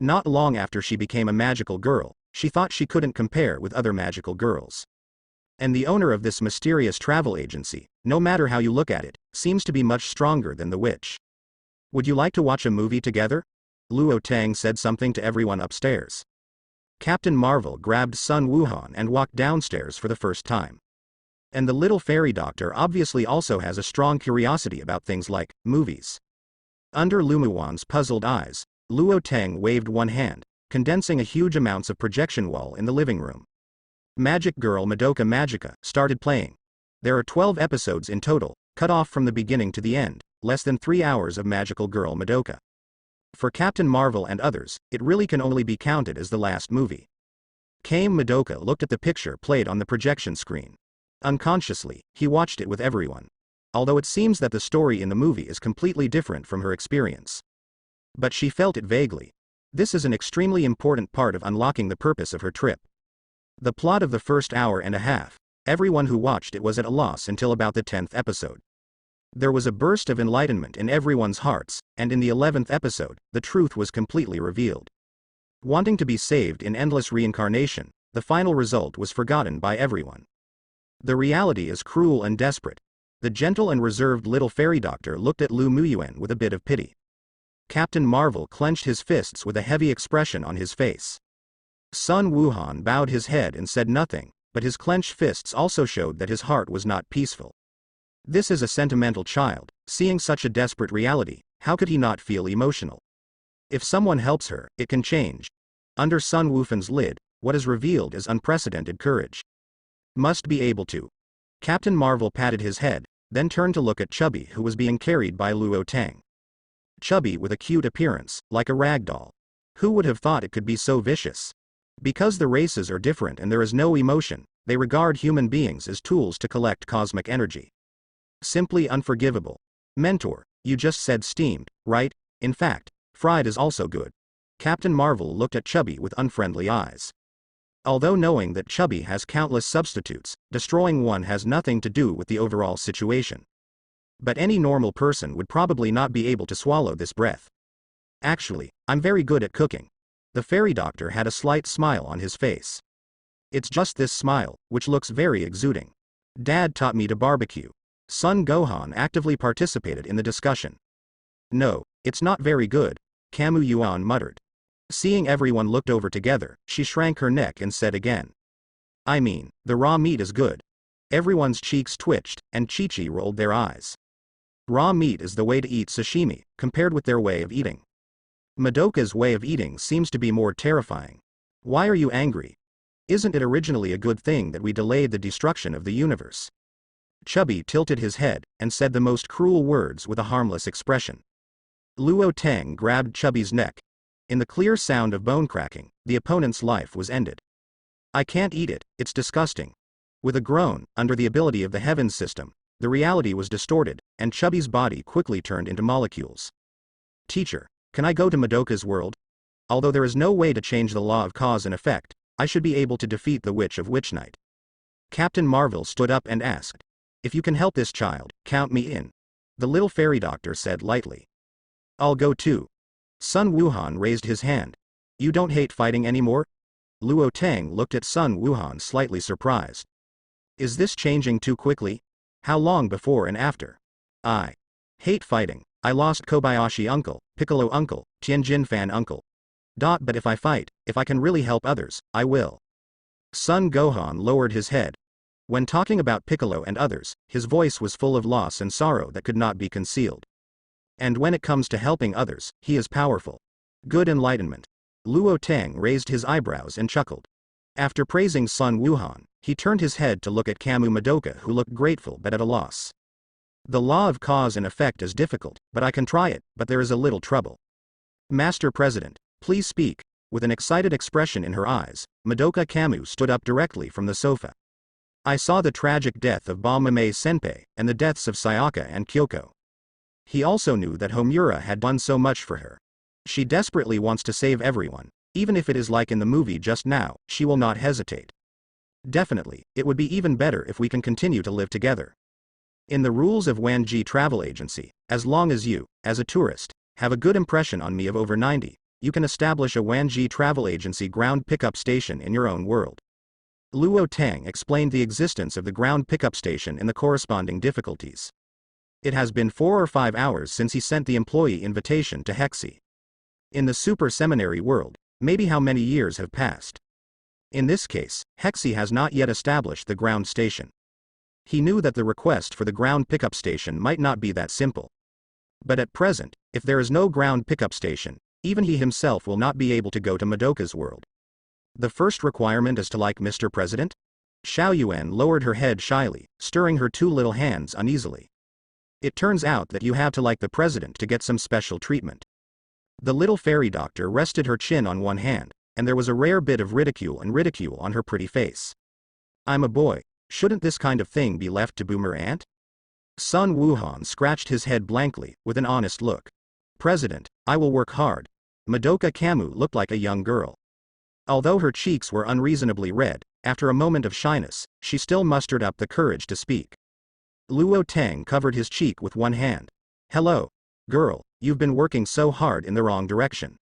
Not long after she became a magical girl, she thought she couldn't compare with other magical girls. And the owner of this mysterious travel agency, no matter how you look at it, seems to be much stronger than the witch. Would you like to watch a movie together? Luo Tang said something to everyone upstairs. Captain Marvel grabbed Sun Wuhan and walked downstairs for the first time. And the little fairy doctor obviously also has a strong curiosity about things like movies. Under Lumuwan's puzzled eyes, Luo Tang waved one hand, condensing a huge amounts of projection wall in the living room. Magic Girl Madoka Magica started playing. There are 12 episodes in total, cut off from the beginning to the end, less than 3 hours of Magical Girl Madoka. For Captain Marvel and others, it really can only be counted as the last movie. Kame Madoka looked at the picture played on the projection screen. Unconsciously, he watched it with everyone. Although it seems that the story in the movie is completely different from her experience. But she felt it vaguely. This is an extremely important part of unlocking the purpose of her trip. The plot of the first hour and a half, everyone who watched it was at a loss until about the 10th episode. There was a burst of enlightenment in everyone's hearts, and in the 11th episode, the truth was completely revealed. Wanting to be saved in endless reincarnation, the final result was forgotten by everyone. The reality is cruel and desperate. The gentle and reserved little fairy doctor looked at Lu Muyuan with a bit of pity. Captain Marvel clenched his fists with a heavy expression on his face. Sun Wuhan bowed his head and said nothing, but his clenched fists also showed that his heart was not peaceful. This is a sentimental child, seeing such a desperate reality, how could he not feel emotional? If someone helps her, it can change. Under Sun Wufan's lid, what is revealed is unprecedented courage. Must be able to. Captain Marvel patted his head, then turned to look at Chubby, who was being carried by Luo Tang. Chubby with a cute appearance, like a rag doll. Who would have thought it could be so vicious? Because the races are different and there is no emotion, they regard human beings as tools to collect cosmic energy. Simply unforgivable. Mentor, you just said steamed, right? In fact, fried is also good. Captain Marvel looked at Chubby with unfriendly eyes. Although knowing that Chubby has countless substitutes, destroying one has nothing to do with the overall situation. But any normal person would probably not be able to swallow this breath. Actually, I'm very good at cooking. The fairy doctor had a slight smile on his face. It's just this smile, which looks very exuding. Dad taught me to barbecue. Sun Gohan actively participated in the discussion. No, it's not very good, Camus Yuan muttered. Seeing everyone looked over together, she shrank her neck and said again. I mean, the raw meat is good. Everyone's cheeks twitched, and Chi-Chi rolled their eyes. Raw meat is the way to eat sashimi, compared with their way of eating. Madoka's way of eating seems to be more terrifying. Why are you angry? Isn't it originally a good thing that we delayed the destruction of the universe? Chubby tilted his head, and said the most cruel words with a harmless expression. Luo Tang grabbed Chubby's neck. In the clear sound of bone cracking, the opponent's life was ended. I can't eat it, it's disgusting. With a groan, under the ability of the heavens system, the reality was distorted, and Chubby's body quickly turned into molecules. Teacher, can I go to Madoka's world? Although there is no way to change the law of cause and effect, I should be able to defeat the Witch of Witch Night. Captain Marvel stood up and asked. If you can help this child, count me in. The little fairy doctor said lightly. I'll go too. Sun Wuhan raised his hand. You don't hate fighting anymore? Luo Tang looked at Sun Wuhan slightly surprised. Is this changing too quickly? How long before and after? I hate fighting. I lost Kobayashi uncle, Piccolo uncle, Tianjin fan uncle. But if I fight, if I can really help others, I will. Sun Gohan lowered his head. When talking about Piccolo and others, his voice was full of loss and sorrow that could not be concealed. And when it comes to helping others, he is powerful. Good enlightenment. Luo Tang raised his eyebrows and chuckled. After praising Sun Wuhan, he turned his head to look at Kamu Madoka, who looked grateful but at a loss. The law of cause and effect is difficult, but I can try it, but there is a little trouble. Master President, please speak. With an excited expression in her eyes, Madoka Kamu stood up directly from the sofa. I saw the tragic death of Balmame Senpei, and the deaths of Sayaka and Kyoko. He also knew that Homura had done so much for her. She desperately wants to save everyone, even if it is like in the movie just now, she will not hesitate. Definitely, it would be even better if we can continue to live together. In the rules of Wanji Travel Agency, as long as you, as a tourist, have a good impression on me of over 90, you can establish a Wanji Travel Agency ground pickup station in your own world. Luo Tang explained the existence of the ground pickup station and the corresponding difficulties. It has been 4 or 5 hours since he sent the employee invitation to Hexi. In the super seminary world, maybe how many years have passed. In this case, Hexi has not yet established the ground station. He knew that the request for the ground pickup station might not be that simple. But at present, if there is no ground pickup station, even he himself will not be able to go to Madoka's world. The first requirement is to like Mr. President? Xiao Yuan lowered her head shyly, stirring her 2 little hands uneasily. It turns out that you have to like the president to get some special treatment. The little fairy doctor rested her chin on one hand, and there was a rare bit of ridicule on her pretty face. I'm a boy, shouldn't this kind of thing be left to Boomer Ant? Sun Wuhan scratched his head blankly, with an honest look. President, I will work hard. Madoka Kamu looked like a young girl. Although her cheeks were unreasonably red, after a moment of shyness, she still mustered up the courage to speak. Luo Tang covered his cheek with one hand. Hello, girl, you've been working so hard in the wrong direction.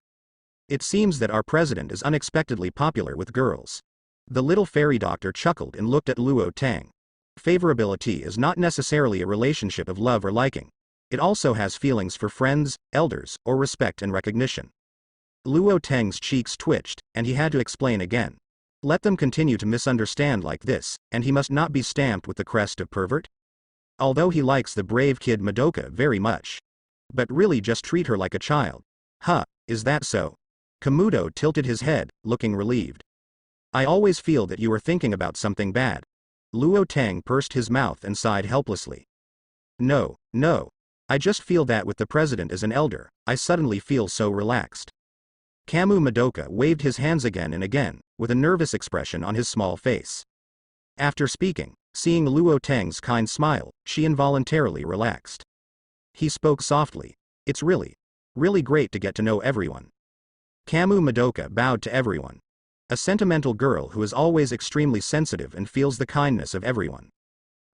It seems that our president is unexpectedly popular with girls. The little fairy doctor chuckled and looked at Luo Tang. Favorability is not necessarily a relationship of love or liking. It also has feelings for friends, elders, or respect and recognition. Luo Tang's cheeks twitched, and he had to explain again. Let them continue to misunderstand like this, and he must not be stamped with the crest of pervert? Although he likes the brave kid Madoka very much. But really just treat her like a child. Huh, is that so? Kamuto tilted his head, looking relieved. I always feel that you are thinking about something bad. Luo Tang pursed his mouth and sighed helplessly. No. I just feel that with the president as an elder, I suddenly feel so relaxed. Kamu Madoka waved his hands again and again, with a nervous expression on his small face. After speaking, seeing Luo Tang's kind smile, she involuntarily relaxed. He spoke softly. It's really great to get to know everyone. Kamu Madoka bowed to everyone. A sentimental girl who is always extremely sensitive and feels the kindness of everyone.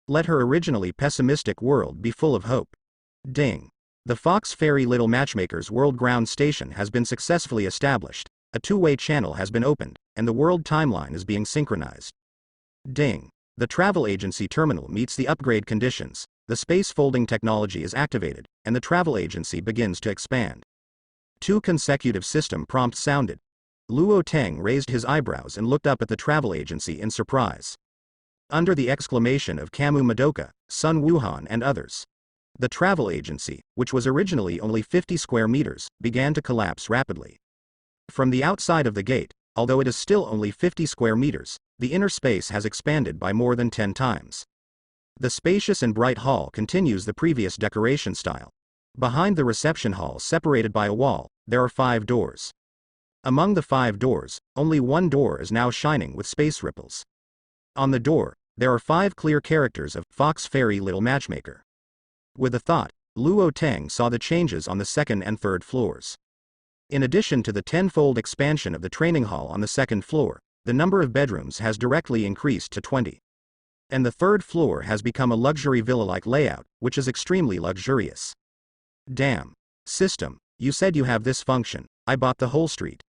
Let her originally pessimistic world be full of hope. Ding. The Fox Fairy Little Matchmaker's World Ground Station has been successfully established, a 2-way channel has been opened, and the world timeline is being synchronized. Ding. The travel agency terminal meets the upgrade conditions, the space folding technology is activated, and the travel agency begins to expand. 2 consecutive system prompts sounded. Luo Tang raised his eyebrows and looked up at the travel agency in surprise. Under the exclamation of Kamu Madoka, Sun Wuhan and others, the travel agency, which was originally only 50 square meters, began to collapse rapidly. From the outside of the gate, although it is still only 50 square meters, the inner space has expanded by more than 10 times. The spacious and bright hall continues the previous decoration style. Behind the reception hall, separated by a wall, there are 5 doors. Among the 5 doors, only one door is now shining with space ripples. On the door, there are 5 clear characters of Fox Fairy Little Matchmaker. With a thought, Luo Tang saw the changes on the 2nd and 3rd floors. In addition to the 10-fold expansion of the training hall on the 2nd floor, the number of bedrooms has directly increased to 20. And the 3rd floor has become a luxury villa-like layout, which is extremely luxurious. Damn. System, you said you have this function, I bought the whole street.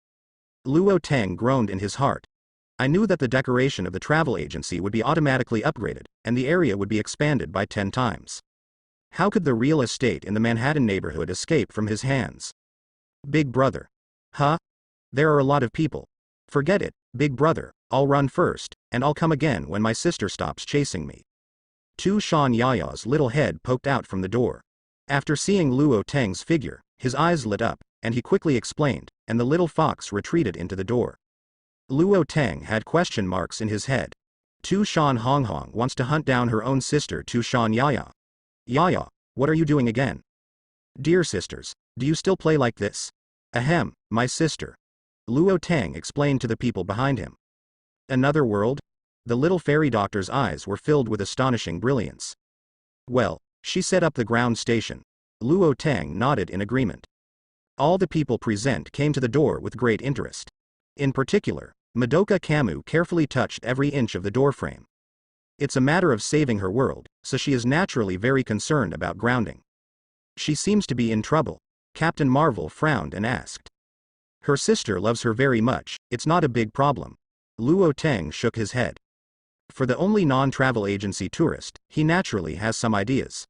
Luo Tang groaned in his heart. I knew that the decoration of the travel agency would be automatically upgraded, and the area would be expanded by 10 times. How could the real estate in the Manhattan neighborhood escape from his hands? Big brother. Huh? There are a lot of people. Forget it, big brother, I'll run first, and I'll come again when my sister stops chasing me. Tu Shan Yaya's little head poked out from the door. After seeing Luo Tang's figure, his eyes lit up, and he quickly explained, and the little fox retreated into the door. Luo Tang had question marks in his head. Tu Shan Honghong wants to hunt down her own sister Tu Shan Yaya. Yaya, what are you doing again? Dear sisters, do you still play like this? Ahem, my sister. Luo Tang explained to the people behind him. Another world? The little fairy doctor's eyes were filled with astonishing brilliance. Well, she set up the ground station. Luo Tang nodded in agreement. All the people present came to the door with great interest. In particular, Madoka Camus carefully touched every inch of the doorframe. It's a matter of saving her world, so she is naturally very concerned about grounding. She seems to be in trouble. Captain Marvel frowned and asked. Her sister loves her very much, it's not a big problem. Luo Tang shook his head. For the only non-travel agency tourist, he naturally has some ideas.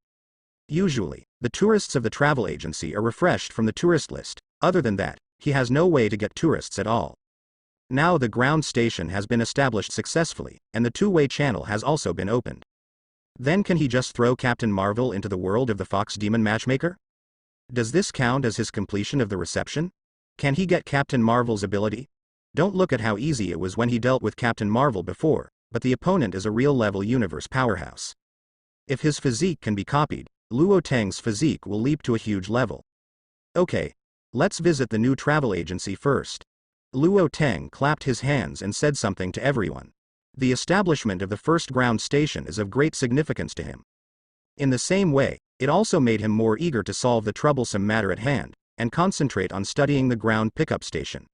Usually, the tourists of the travel agency are refreshed from the tourist list. Other than that, he has no way to get tourists at all. Now the ground station has been established successfully, and the two-way channel has also been opened. Then can he just throw Captain Marvel into the world of the Fox Demon Matchmaker? Does this count as his completion of the reception? Can he get Captain Marvel's ability? Don't look at how easy it was when he dealt with Captain Marvel before, but the opponent is a real-level universe powerhouse. If his physique can be copied, Luo Tang's physique will leap to a huge level. Okay. Let's visit the new travel agency first. Luo Tang clapped his hands and said something to everyone. The establishment of the first ground station is of great significance to him. In the same way, it also made him more eager to solve the troublesome matter at hand, and concentrate on studying the ground pickup station.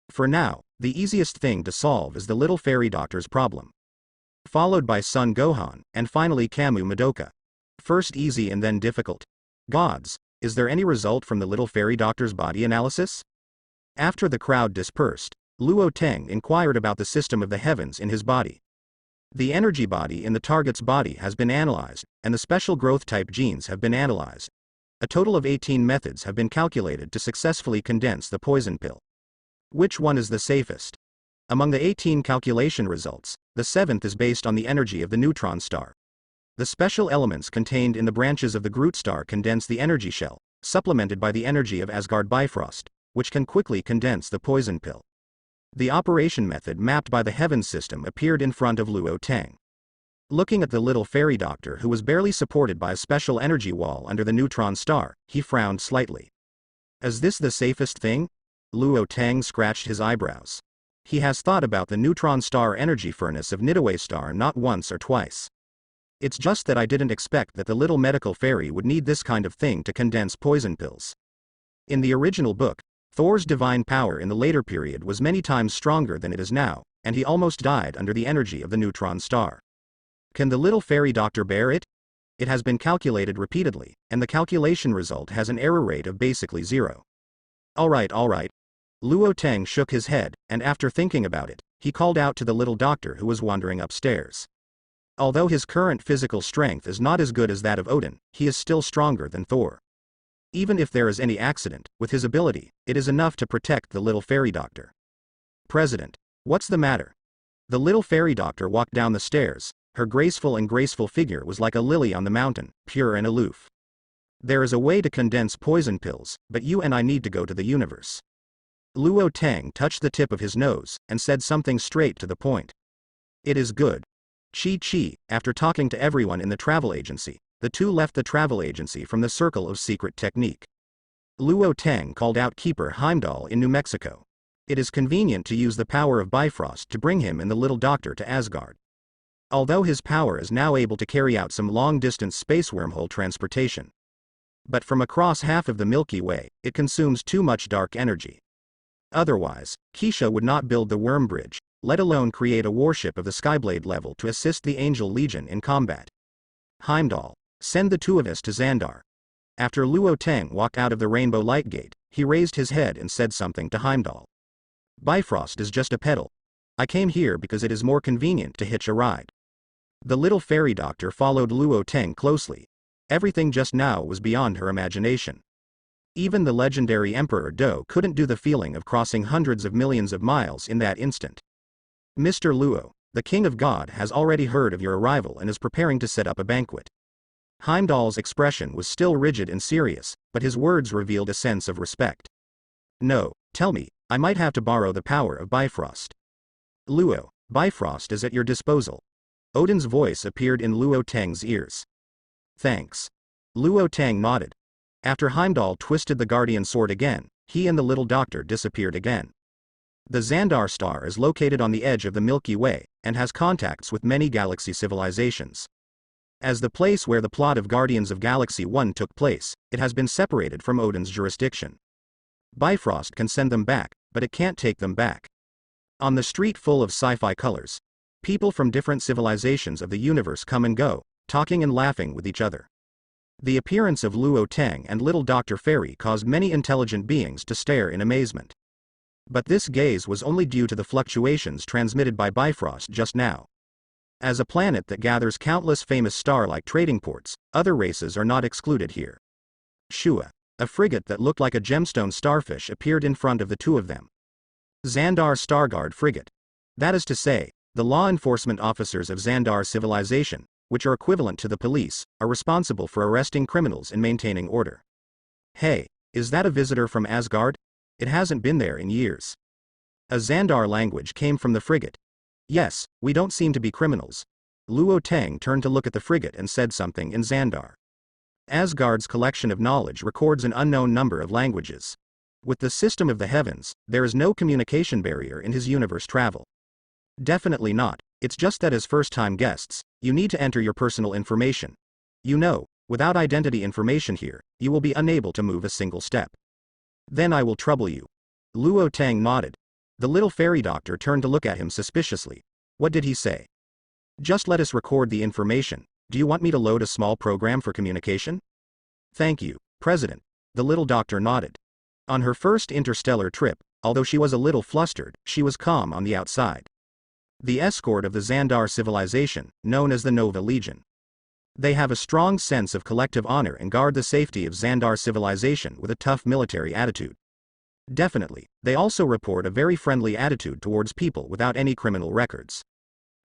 For now, the easiest thing to solve is the little fairy doctor's problem. Followed by Son Gohan, and finally Camus Madoka. First easy and then difficult. Gods, is there any result from the little fairy doctor's body analysis? After the crowd dispersed, Luo Tang inquired about the system of the heavens in his body. The energy body in the target's body has been analyzed, and the special growth type genes have been analyzed. A total of 18 methods have been calculated to successfully condense the poison pill. Which one is the safest? Among the 18 calculation results, the 7th is based on the energy of the neutron star. The special elements contained in the branches of the Groot star condense the energy shell, supplemented by the energy of Asgard Bifrost, which can quickly condense the poison pill. The operation method mapped by the heavens system appeared in front of Luo Tang. Looking at the little fairy doctor who was barely supported by a special energy wall under the neutron star, he frowned slightly. Is this the safest thing? Luo Tang scratched his eyebrows. He has thought about the neutron star energy furnace of Nidaway star not once or twice. It's just that I didn't expect that the little medical fairy would need this kind of thing to condense poison pills. In the original book, Thor's divine power in the later period was many times stronger than it is now, and he almost died under the energy of the neutron star. Can the little fairy doctor bear it? It has been calculated repeatedly, and the calculation result has an error rate of basically 0. Alright. Luo Tang shook his head, and after thinking about it, he called out to the little doctor who was wandering upstairs. Although his current physical strength is not as good as that of Odin, he is still stronger than Thor. Even if there is any accident, with his ability, it is enough to protect the little fairy doctor. President, what's the matter? The little fairy doctor walked down the stairs. Her graceful figure was like a lily on the mountain, pure and aloof. There is a way to condense poison pills, but you and I need to go to the universe. Luo Tang touched the tip of his nose, and said something straight to the point. It is good. Chi. After talking to everyone in the travel agency, the two left the travel agency from the circle of secret technique. Luo Tang called out Keeper Heimdall in New Mexico. It is convenient to use the power of Bifrost to bring him and the little doctor to Asgard. Although his power is now able to carry out some long-distance space wormhole transportation. But from across half of the Milky Way, it consumes too much dark energy. Otherwise, Keisha would not build the Worm Bridge, let alone create a warship of the Skyblade level to assist the Angel Legion in combat. Heimdall, send the two of us to Xandar. After Luo Tang walked out of the Rainbow Light Gate, he raised his head and said something to Heimdall. Bifrost is just a pedal. I came here because it is more convenient to hitch a ride. The little fairy doctor followed Luo Tang closely. Everything just now was beyond her imagination. Even the legendary Emperor Do couldn't do the feeling of crossing hundreds of millions of miles in that instant. Mr. Luo, the King of God has already heard of your arrival and is preparing to set up a banquet. Heimdall's expression was still rigid and serious, but his words revealed a sense of respect. No, tell me, I might have to borrow the power of Bifrost. Luo, Bifrost is at your disposal. Odin's voice appeared in Luo Tang's ears. Thanks. Luo Tang nodded. After Heimdall twisted the Guardian Sword again, he and the little doctor disappeared again. The Xandar star is located on the edge of the Milky Way, and has contacts with many galaxy civilizations. As the place where the plot of Guardians of Galaxy 1 took place, it has been separated from Odin's jurisdiction. Bifrost can send them back, but it can't take them back. On the street full of sci-fi colors, people from different civilizations of the universe come and go, talking and laughing with each other. The appearance of Luo Tang and little Dr. Fairy caused many intelligent beings to stare in amazement. But this gaze was only due to the fluctuations transmitted by Bifrost just now. As a planet that gathers countless famous star-like trading ports, other races are not excluded here. Shua, a frigate that looked like a gemstone starfish, appeared in front of the two of them. Xandar Starguard frigate. That is to say, the law enforcement officers of Xandar civilization, which are equivalent to the police, are responsible for arresting criminals and maintaining order. Hey, is that a visitor from Asgard? It hasn't been there in years. A Xandar language came from the frigate. Yes, we don't seem to be criminals. Luo Tang turned to look at the frigate and said something in Xandar. Asgard's collection of knowledge records an unknown number of languages. With the system of the heavens, there is no communication barrier in his universe travel. Definitely not, it's just that as first-time guests, you need to enter your personal information. You know, without identity information here, you will be unable to move a single step. Then I will trouble you. Luo Tang nodded. The little fairy doctor turned to look at him suspiciously. What did he say? Just let us record the information. Do you want me to load a small program for communication? Thank you, President. The little doctor nodded. On her first interstellar trip, although she was a little flustered, she was calm on the outside. The escort of the Xandar civilization, known as the Nova Legion. They have a strong sense of collective honor and guard the safety of Xandar civilization with a tough military attitude. Definitely, they also report a very friendly attitude towards people without any criminal records.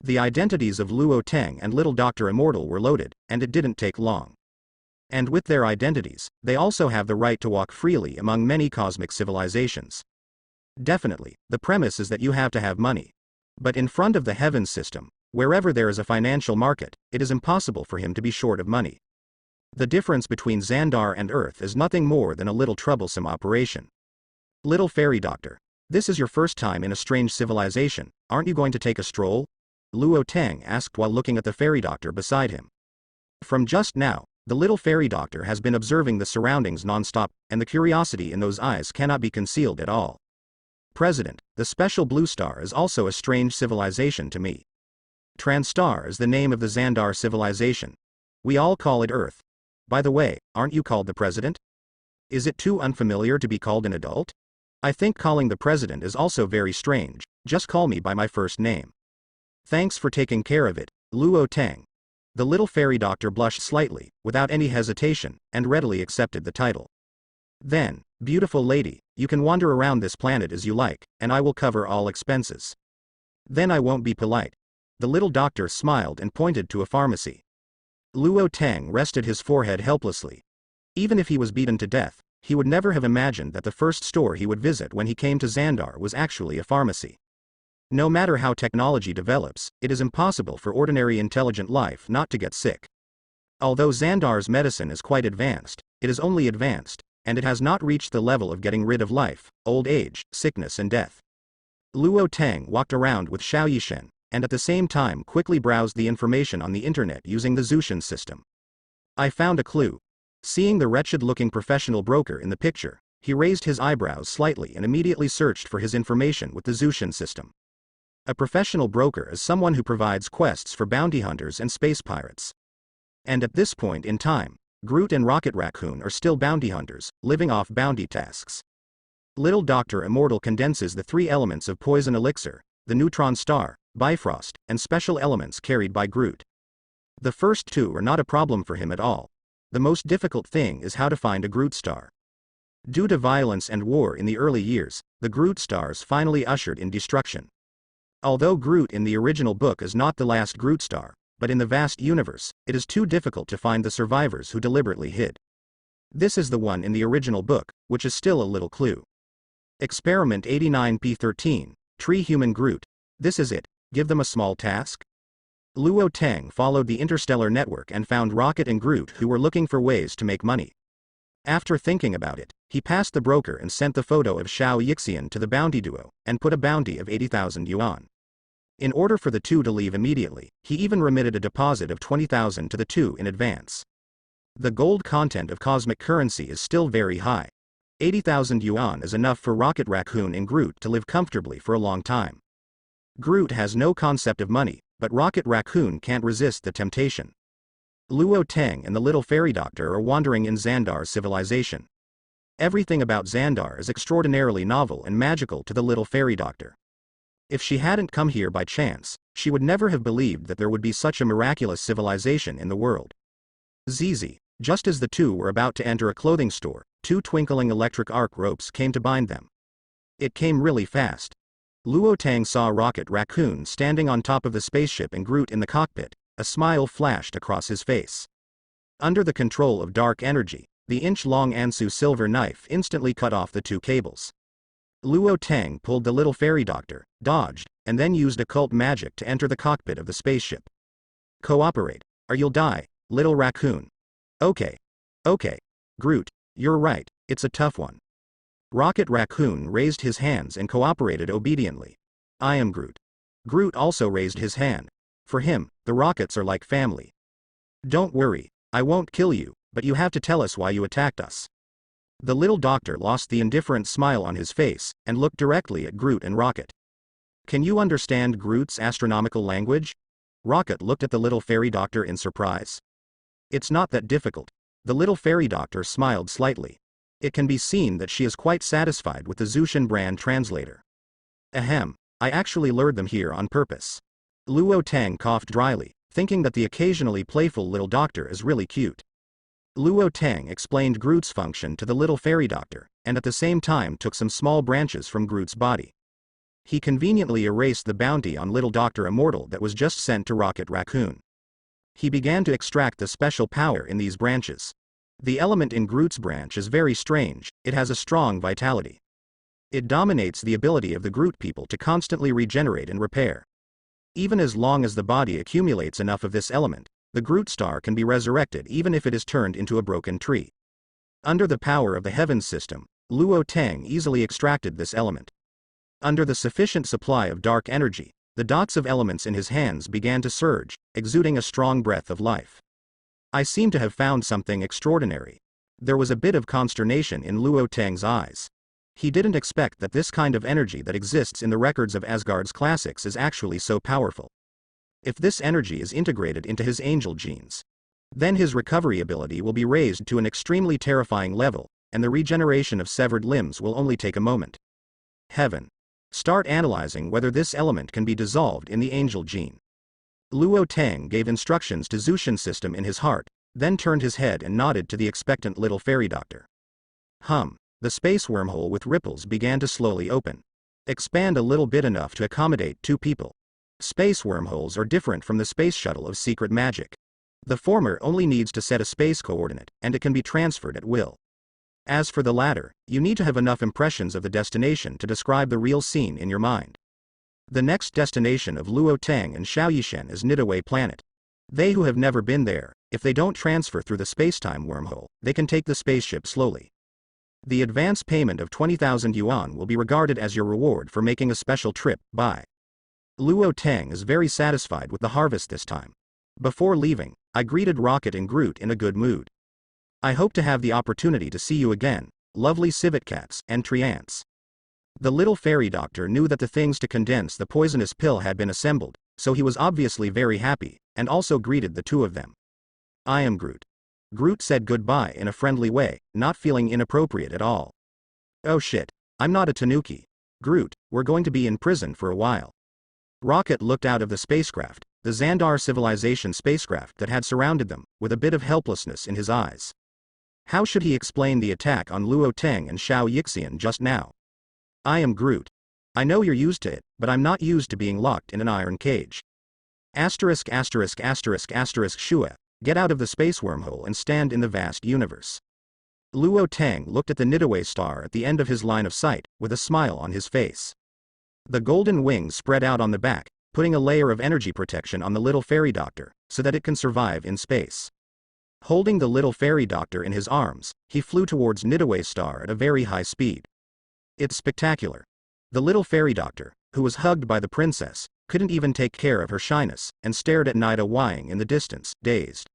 The identities of Luo Tang and Little Dr. Immortal were loaded, and it didn't take long. And with their identities, they also have the right to walk freely among many cosmic civilizations. Definitely, the premise is that you have to have money. But in front of the heavens system, wherever there is a financial market, it is impossible for him to be short of money. The difference between Xandar and Earth is nothing more than a little troublesome operation. Little fairy doctor, this is your first time in a strange civilization, aren't you going to take a stroll? Luo Tang asked while looking at the fairy doctor beside him. From just now, the little fairy doctor has been observing the surroundings non-stop, and the curiosity in those eyes cannot be concealed at all. President, the special blue star is also a strange civilization to me. Transtar is the name of the Xandar civilization. We all call it Earth. By the way, aren't you called the President? Is it too unfamiliar to be called an adult? I think calling the President is also very strange, just call me by my first name. Thanks for taking care of it, Luo Tang. The little fairy doctor blushed slightly, without any hesitation, and readily accepted the title. Then, beautiful lady, you can wander around this planet as you like, and I will cover all expenses. Then I won't be polite. The little doctor smiled and pointed to a pharmacy. Luo Tang rested his forehead helplessly. Even if he was beaten to death, He would never have imagined that the first store he would visit when he came to Xandar was actually a pharmacy. No matter how technology develops, it is impossible for ordinary intelligent life not to get sick. Although Xandar's medicine is quite advanced, it is only advanced, and it has not reached the level of getting rid of life, old age, sickness and death. Luo Tang walked around with Xiao Yishen, and at the same time quickly browsed the information on the internet using the Zushin system. I found a clue. Seeing the wretched-looking professional broker in the picture, he raised his eyebrows slightly and immediately searched for his information with the Zushin system. A professional broker is someone who provides quests for bounty hunters and space pirates. And at this point in time, Groot and Rocket Raccoon are still bounty hunters, living off bounty tasks. Little Dr. Immortal condenses the three elements of Poison Elixir, the Neutron Star, Bifrost, and special elements carried by Groot. The first two are not a problem for him at all. The most difficult thing is how to find a Groot Star. Due to violence and war in the early years, the Groot Stars finally ushered in destruction. Although Groot in the original book is not the last Groot Star, but in the vast universe, it is too difficult to find the survivors who deliberately hid. This is the one in the original book, which is still a little clue. Experiment 89P13, Tree Human Groot. This is it, give them a small task? Luo Tang followed the interstellar network and found Rocket and Groot who were looking for ways to make money. After thinking about it, he passed the broker and sent the photo of Xiao Yixian to the bounty duo, and put a bounty of 80,000 yuan. In order for the two to leave immediately, he even remitted a deposit of 20,000 to the two in advance. The gold content of cosmic currency is still very high. 80,000 yuan is enough for Rocket Raccoon and Groot to live comfortably for a long time. Groot has no concept of money, but Rocket Raccoon can't resist the temptation. Luo Tang and the little fairy doctor are wandering in Xandar's civilization. Everything about Xandar is extraordinarily novel and magical to the little fairy doctor. If she hadn't come here by chance, she would never have believed that there would be such a miraculous civilization in the world. Zizi, just as the two were about to enter a clothing store, two twinkling electric arc ropes came to bind them. It came really fast. Luo Tang saw Rocket Raccoon standing on top of the spaceship and Groot in the cockpit. A smile flashed across his face. Under the control of dark energy, the inch-long Ansu silver knife instantly cut off the two cables. Luo Tang pulled the little fairy doctor, dodged, and then used occult magic to enter the cockpit of the spaceship. Cooperate, or you'll die, little raccoon. Okay. Groot, you're right, it's a tough one. Rocket Raccoon raised his hands and cooperated obediently. I am Groot. Groot also raised his hand. For him, the rockets are like family. Don't worry, I won't kill you, but you have to tell us why you attacked us. The little doctor lost the indifferent smile on his face, and looked directly at Groot and Rocket. Can you understand Groot's astronomical language? Rocket looked at the little fairy doctor in surprise. It's not that difficult. The little fairy doctor smiled slightly. It can be seen that she is quite satisfied with the Zushin brand translator. Ahem, I actually lured them here on purpose. Luo Tang coughed dryly, thinking that the occasionally playful little doctor is really cute. Luo Tang explained Groot's function to the little fairy doctor, and at the same time took some small branches from Groot's body. He conveniently erased the bounty on little Dr. Immortal that was just sent to Rocket Raccoon. He began to extract the special power in these branches. The element in Groot's branch is very strange, it has a strong vitality. It dominates the ability of the Groot people to constantly regenerate and repair. Even as long as the body accumulates enough of this element, the Groot Star can be resurrected even if it is turned into a broken tree. Under the power of the Heavens system, Luo Tang easily extracted this element. Under the sufficient supply of dark energy, the dots of elements in his hands began to surge, exuding a strong breath of life. I seem to have found something extraordinary. There was a bit of consternation in Luo Tang's eyes. He didn't expect that this kind of energy that exists in the records of Asgard's classics is actually so powerful. If this energy is integrated into his angel genes, then his recovery ability will be raised to an extremely terrifying level, and the regeneration of severed limbs will only take a moment. Heaven. Start analyzing whether this element can be dissolved in the angel gene. Luo Tang gave instructions to Zushin system in his heart, then turned his head and nodded to the expectant little fairy doctor. The space wormhole with ripples began to slowly open. Expand a little bit enough to accommodate two people. Space wormholes are different from the space shuttle of secret magic. The former only needs to set a space coordinate, and it can be transferred at will. As for the latter, you need to have enough impressions of the destination to describe the real scene in your mind. The next destination of Luo Tang and Xiao Yishen is Nidaway Planet. They who have never been there, if they don't transfer through the spacetime wormhole, they can take the spaceship slowly. The advance payment of 20,000 yuan will be regarded as your reward for making a special trip. Bye. Luo Tang is very satisfied with the harvest this time. Before leaving, I greeted Rocket and Groot in a good mood. I hope to have the opportunity to see you again, lovely civet cats and treants. The little fairy doctor knew that the things to condense the poisonous pill had been assembled, so he was obviously very happy, and also greeted the two of them. I am Groot. Groot said goodbye in a friendly way, not feeling inappropriate at all. Oh shit, I'm not a tanuki. Groot, we're going to be in prison for a while. Rocket looked out of the spacecraft, the Xandar civilization spacecraft that had surrounded them, with a bit of helplessness in his eyes. How should he explain the attack on Luo Tang and Xiao Yixian just now? I am Groot. I know you're used to it, but I'm not used to being locked in an iron cage. Shua, get out of the space wormhole and stand in the vast universe. Luo Tang looked at the Nidaway star at the end of his line of sight, with a smile on his face. The golden wings spread out on the back, putting a layer of energy protection on the little fairy doctor, so that it can survive in space. Holding the little fairy doctor in his arms, he flew towards Nidaway star at a very high speed. It's spectacular. The little fairy doctor, who was hugged by the princess, couldn't even take care of her shyness, and stared at Nida Wying in the distance, dazed.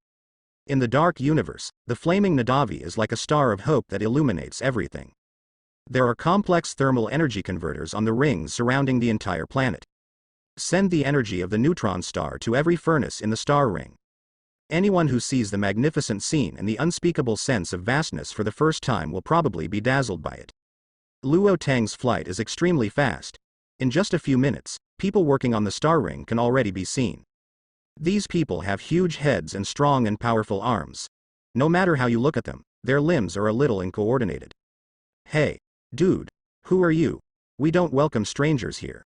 In the dark universe, the flaming Nadavi is like a star of hope that illuminates everything. There are complex thermal energy converters on the rings surrounding the entire planet. Send the energy of the neutron star to every furnace in the star ring. Anyone who sees the magnificent scene and the unspeakable sense of vastness for the first time will probably be dazzled by it. Luo Tang's flight is extremely fast. In just a few minutes, people working on the star ring can already be seen. These people have huge heads and strong and powerful arms. No matter how you look at them, their limbs are a little uncoordinated. Hey, dude, who are you? We don't welcome strangers here.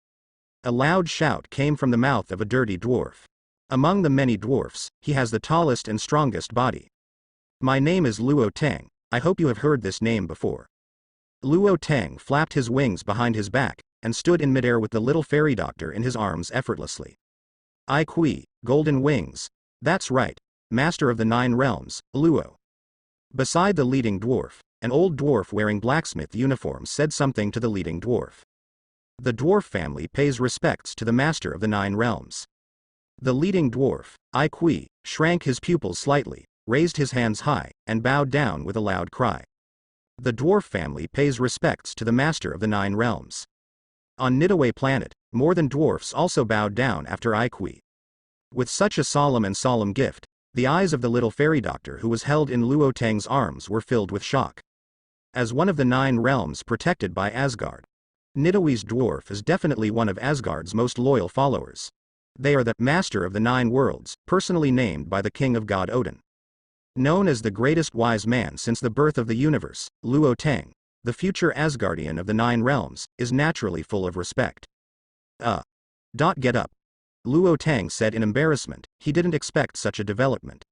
A loud shout came from the mouth of a dirty dwarf. Among the many dwarfs, he has the tallest and strongest body. My name is Luo Tang, I hope you have heard this name before. Luo Tang flapped his wings behind his back, and stood in midair with the little fairy doctor in his arms effortlessly. I Kui, golden wings. That's right, master of the 9 realms, Luo. Beside the leading dwarf, an old dwarf wearing blacksmith uniform said something to the leading dwarf. The dwarf family pays respects to the master of the 9 realms. The leading dwarf, I Kui, shrank his pupils slightly, raised his hands high, and bowed down with a loud cry. The dwarf family pays respects to the master of the 9 realms. On Nidaway Planet, more than dwarfs also bowed down after I Kui. With such a solemn gift, the eyes of the little fairy doctor who was held in Luo Tang's arms were filled with shock. As one of the 9 realms protected by Asgard, Nidaway's dwarf is definitely one of Asgard's most loyal followers. They are the master of the 9 worlds, personally named by the king of God Odin. Known as the greatest wise man since the birth of the universe, Luo Tang, the future Asgardian of the 9 realms, is naturally full of respect. Get up. Luo Tang said in embarrassment, he didn't expect such a development.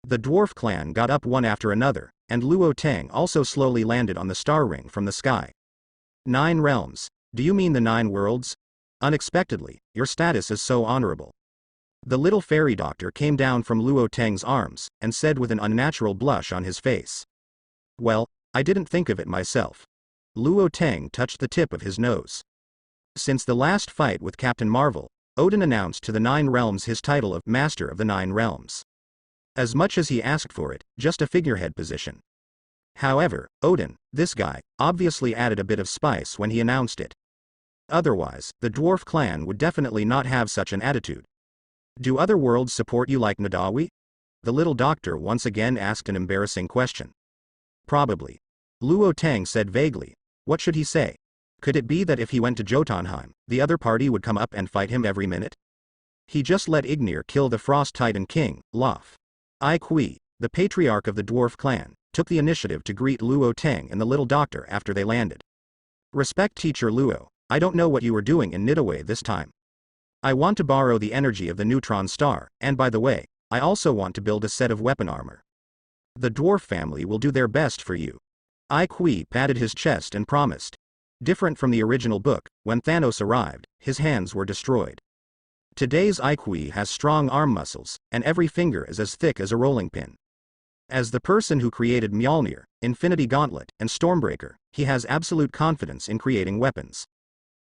The dwarf clan got up one after another, and Luo Tang also slowly landed on the star ring from the sky. 9 realms, do you mean the 9 worlds? Unexpectedly, your status is so honorable. The little fairy doctor came down from Luo Tang's arms, and said with an unnatural blush on his face. Well, I didn't think of it myself. Luo Tang touched the tip of his nose. Since the last fight with Captain Marvel, Odin announced to the 9 realms his title of Master of the 9 Realms. As much as he asked for it, just a figurehead position. However, Odin, this guy, obviously added a bit of spice when he announced it. Otherwise, the dwarf clan would definitely not have such an attitude. Do other worlds support you like Nadawi? The little doctor once again asked an embarrassing question. Probably. Luo Tang said vaguely. What should he say? Could it be that if he went to Jotunheim, the other party would come up and fight him every minute? He just let Ignir kill the Frost Titan King, Loth. I Kui, the patriarch of the dwarf clan, took the initiative to greet Luo Tang and the little doctor after they landed. Respect teacher Luo, I don't know what you were doing in Nidaway this time. I want to borrow the energy of the neutron star, and by the way, I also want to build a set of weapon armor. The dwarf family will do their best for you. Ai Kui patted his chest and promised. Different from the original book, when Thanos arrived, his hands were destroyed. Today's Ai Kui has strong arm muscles, and every finger is as thick as a rolling pin. As the person who created Mjolnir, Infinity Gauntlet, and Stormbreaker, he has absolute confidence in creating weapons.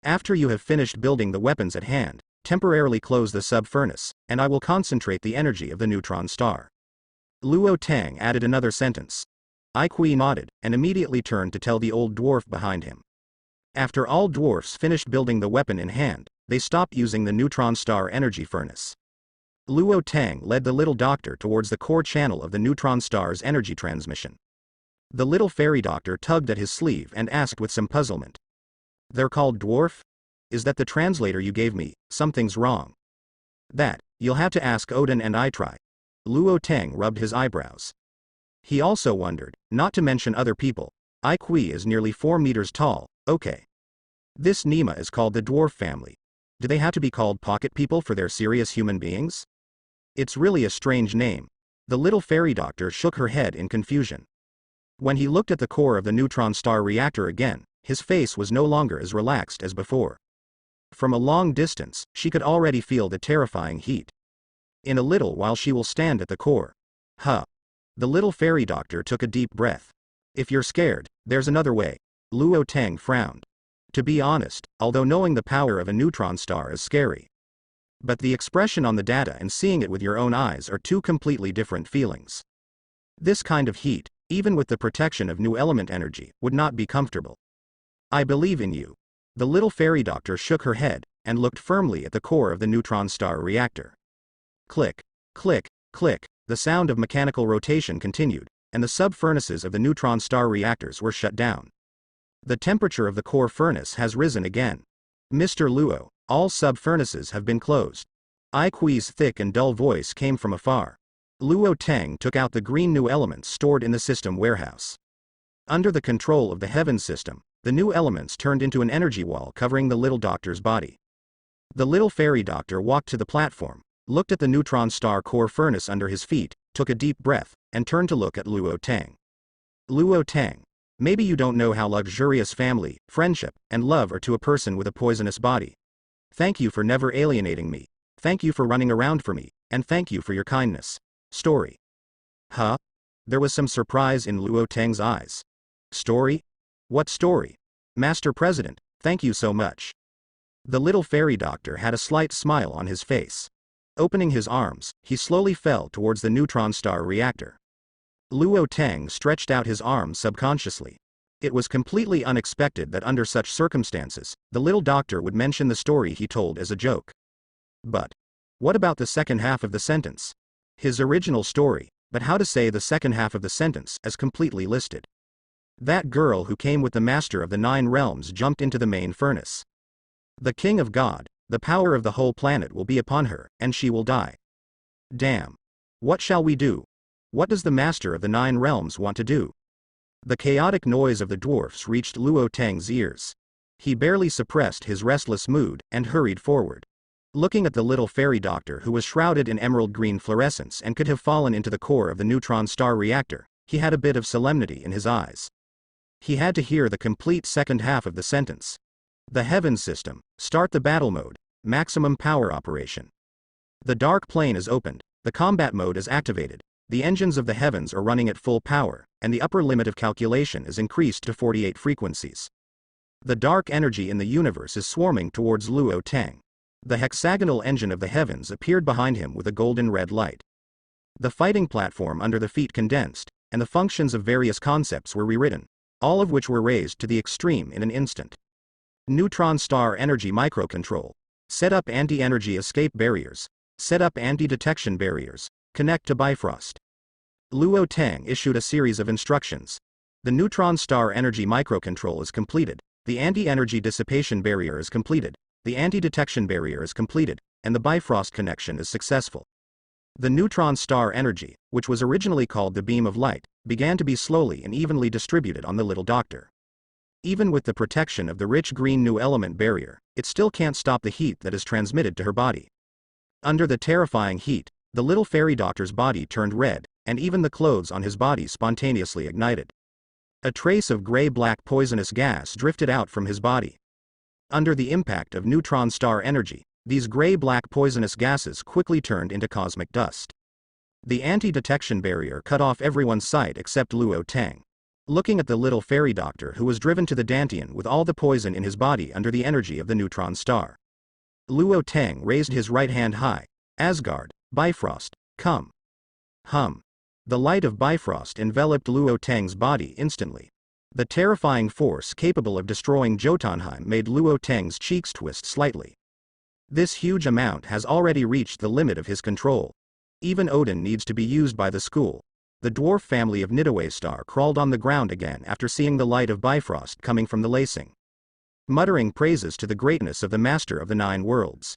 After you have finished building the weapons at hand, temporarily close the sub-furnace, and I will concentrate the energy of the neutron star. Luo Tang added another sentence. Ai Kui nodded, and immediately turned to tell the old dwarf behind him. After all dwarfs finished building the weapon in hand, they stopped using the neutron star energy furnace. Luo Tang led the little doctor towards the core channel of the neutron star's energy transmission. The little fairy doctor tugged at his sleeve and asked with some puzzlement. They're called dwarf? Is that the translator you gave me? Something's wrong. That, you'll have to ask Odin and I try. Luo Tang rubbed his eyebrows. He also wondered, not to mention other people. Ai Kui is nearly 4 meters tall, okay. This Nima is called the dwarf family. Do they have to be called pocket people for their serious human beings? It's really a strange name. The little fairy doctor shook her head in confusion. When he looked at the core of the neutron star reactor again, his face was no longer as relaxed as before. From a long distance, she could already feel the terrifying heat. In a little while she will stand at the core. Huh. The little fairy doctor took a deep breath. If you're scared, there's another way. Luo Tang frowned. To be honest, although knowing the power of a neutron star is scary. But the expression on the data and seeing it with your own eyes are two completely different feelings. This kind of heat, even with the protection of new element energy, would not be comfortable. I believe in you. The little fairy doctor shook her head, and looked firmly at the core of the neutron star reactor. Click, click, click, the sound of mechanical rotation continued, and the sub-furnaces of the neutron star reactors were shut down. The temperature of the core furnace has risen again. Mr. Luo, all sub-furnaces have been closed. Ai Kui's thick and dull voice came from afar. Luo Tang took out the green new elements stored in the system warehouse. Under the control of the heaven system, the new elements turned into an energy wall covering the little doctor's body. The little fairy doctor walked to the platform, looked at the neutron star core furnace under his feet, took a deep breath, and turned to look at Luo Tang. Luo Tang, maybe you don't know how luxurious family, friendship, and love are to a person with a poisonous body. Thank you for never alienating me. Thank you for running around for me, and thank you for your kindness. Story. Huh? There was some surprise in Luo Tang's eyes. Story? What story? Master President, thank you so much. The little fairy doctor had a slight smile on his face. Opening his arms, he slowly fell towards the neutron star reactor. Luo Tang stretched out his arms subconsciously. It was completely unexpected that under such circumstances, the little doctor would mention the story he told as a joke. But what about the second half of the sentence? His original story, but how to say the second half of the sentence as completely listed. That girl who came with the master of the 9 realms jumped into the main furnace. The king of God, the power of the whole planet will be upon her, and she will die. Damn. What shall we do? What does the master of the 9 realms want to do? The chaotic noise of the dwarfs reached Luo Tang's ears. He barely suppressed his restless mood, and hurried forward. Looking at the little fairy doctor who was shrouded in emerald green fluorescence and could have fallen into the core of the neutron star reactor, he had a bit of solemnity in his eyes. He had to hear the complete second half of the sentence. The heavens system, start the battle mode, maximum power operation. The dark plane is opened, the combat mode is activated, the engines of the heavens are running at full power, and the upper limit of calculation is increased to 48 frequencies. The dark energy in the universe is swarming towards Luo Tang. The hexagonal engine of the heavens appeared behind him with a golden red light. The fighting platform under the feet condensed, and the functions of various concepts were rewritten, all of which were raised to the extreme in an instant. Neutron star energy microcontrol. Set up anti-energy escape barriers. Set up anti-detection barriers. Connect to Bifrost. Luo Tang issued a series of instructions. The neutron star energy microcontrol is completed. The anti-energy dissipation barrier is completed. The anti-detection barrier is completed, and the Bifrost connection is successful. The neutron star energy, which was originally called the beam of light, began to be slowly and evenly distributed on the little doctor. Even with the protection of the rich green new element barrier, it still can't stop the heat that is transmitted to her body. Under the terrifying heat, the little fairy doctor's body turned red, and even the clothes on his body spontaneously ignited. A trace of gray-black poisonous gas drifted out from his body. Under the impact of neutron star energy, these gray-black poisonous gases quickly turned into cosmic dust. The anti-detection barrier cut off everyone's sight except Luo Tang. Looking at the little fairy doctor who was driven to the Dantian with all the poison in his body under the energy of the neutron star. Luo Tang raised his right hand high. Asgard, Bifrost, come. Hum. The light of Bifrost enveloped Luo Tang's body instantly. The terrifying force capable of destroying Jotunheim made Luo Tang's cheeks twist slightly. This huge amount has already reached the limit of his control. Even Odin needs to be used by the school. The dwarf family of Nidaway Star crawled on the ground again after seeing the light of Bifrost coming from the lacing, muttering praises to the greatness of the master of the 9 worlds.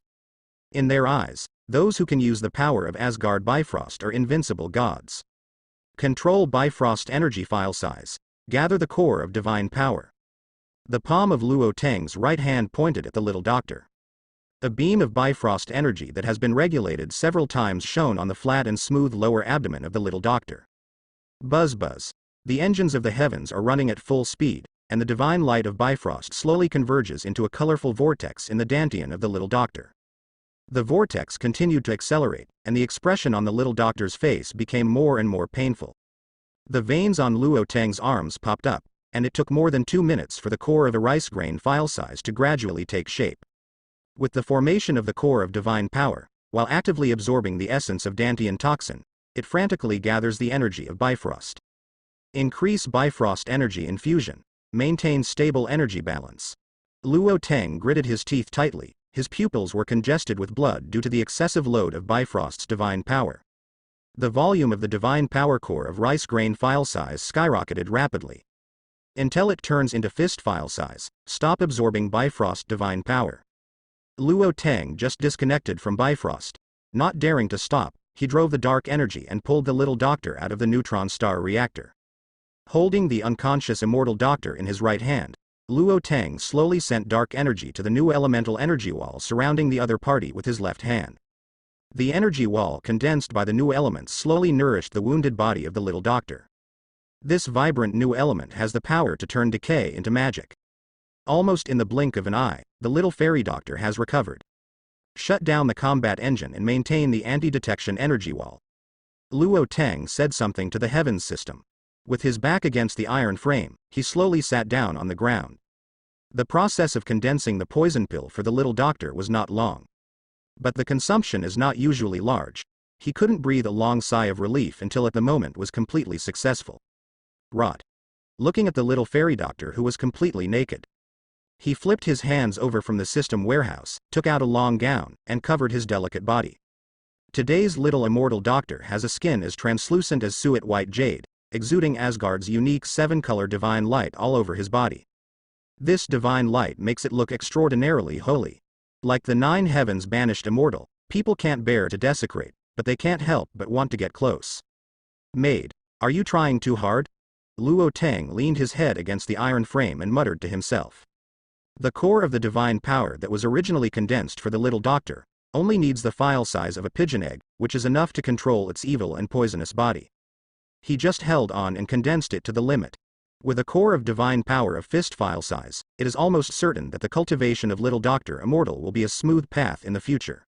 In their eyes, those who can use the power of Asgard Bifrost are invincible gods. Control Bifrost energy file size. Gather the core of divine power. The palm of Luo Tang's right hand pointed at the little doctor. A beam of Bifrost energy that has been regulated several times shone on the flat and smooth lower abdomen of the little doctor. Buzz buzz. The engines of the heavens are running at full speed, and the divine light of Bifrost slowly converges into a colorful vortex in the Dantian of the little doctor. The vortex continued to accelerate, and the expression on the little doctor's face became more and more painful. The veins on Luo Tang's arms popped up, and it took more than 2 minutes for the core of a rice grain file size to gradually take shape. With the formation of the core of divine power, while actively absorbing the essence of Dantian toxin, it frantically gathers the energy of Bifrost. Increase Bifrost energy infusion. Maintain stable energy balance. Luo Tang gritted his teeth tightly, his pupils were congested with blood due to the excessive load of Bifrost's divine power. The volume of the divine power core of rice grain file size skyrocketed rapidly. Until it turns into fist file size, stop absorbing Bifrost divine power. Luo Tang just disconnected from Bifrost. Not daring to stop, he drove the dark energy and pulled the little doctor out of the neutron star reactor. Holding the unconscious immortal doctor in his right hand, Luo Tang slowly sent dark energy to the new elemental energy wall surrounding the other party with his left hand. The energy wall condensed by the new elements slowly nourished the wounded body of the little doctor. This vibrant new element has the power to turn decay into magic. Almost in the blink of an eye, the little fairy doctor has recovered. Shut down the combat engine and maintain the anti-detection energy wall. Luo Tang said something to the heavens system. With his back against the iron frame, he slowly sat down on the ground. The process of condensing the poison pill for the little doctor was not long. But the consumption is not usually large. He couldn't breathe a long sigh of relief until at the moment was completely successful. Rot. Looking at the little fairy doctor who was completely naked. He flipped his hands over from the system warehouse, took out a long gown, and covered his delicate body. Today's little immortal doctor has a skin as translucent as suet white jade, exuding Asgard's unique 7-color divine light all over his body. This divine light makes it look extraordinarily holy. Like the 9 heavens banished immortal, people can't bear to desecrate, but they can't help but want to get close. Maid, are you trying too hard? Luo Tang leaned his head against the iron frame and muttered to himself. The core of the divine power that was originally condensed for the little doctor only needs the file size of a pigeon egg, which is enough to control its evil and poisonous body. He just held on and condensed it to the limit. With a core of divine power of fist file size, it is almost certain that the cultivation of little doctor immortal will be a smooth path in the future.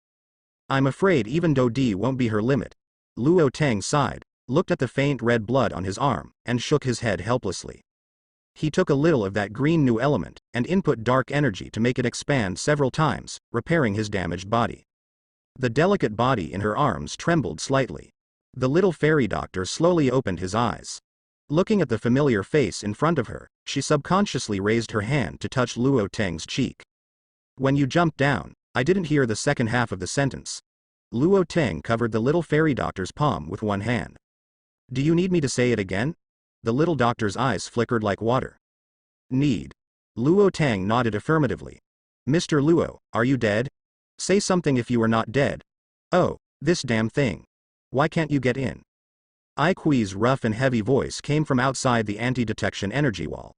I'm afraid even Dodi won't be her limit. Luo Tang sighed, looked at the faint red blood on his arm, and shook his head helplessly. He took a little of that green new element, and input dark energy to make it expand several times, repairing his damaged body. The delicate body in her arms trembled slightly. The little fairy doctor slowly opened his eyes. Looking at the familiar face in front of her, she subconsciously raised her hand to touch Luo Tang's cheek. When you jumped down, I didn't hear the second half of the sentence. Luo Tang covered the little fairy doctor's palm with one hand. Do you need me to say it again? The little doctor's eyes flickered like water. Need. Luo Tang nodded affirmatively. Mr. Luo, are you dead? Say something if you are not dead. Oh, this damn thing. Why can't you get in? Aiqui's rough and heavy voice came from outside the anti-detection energy wall.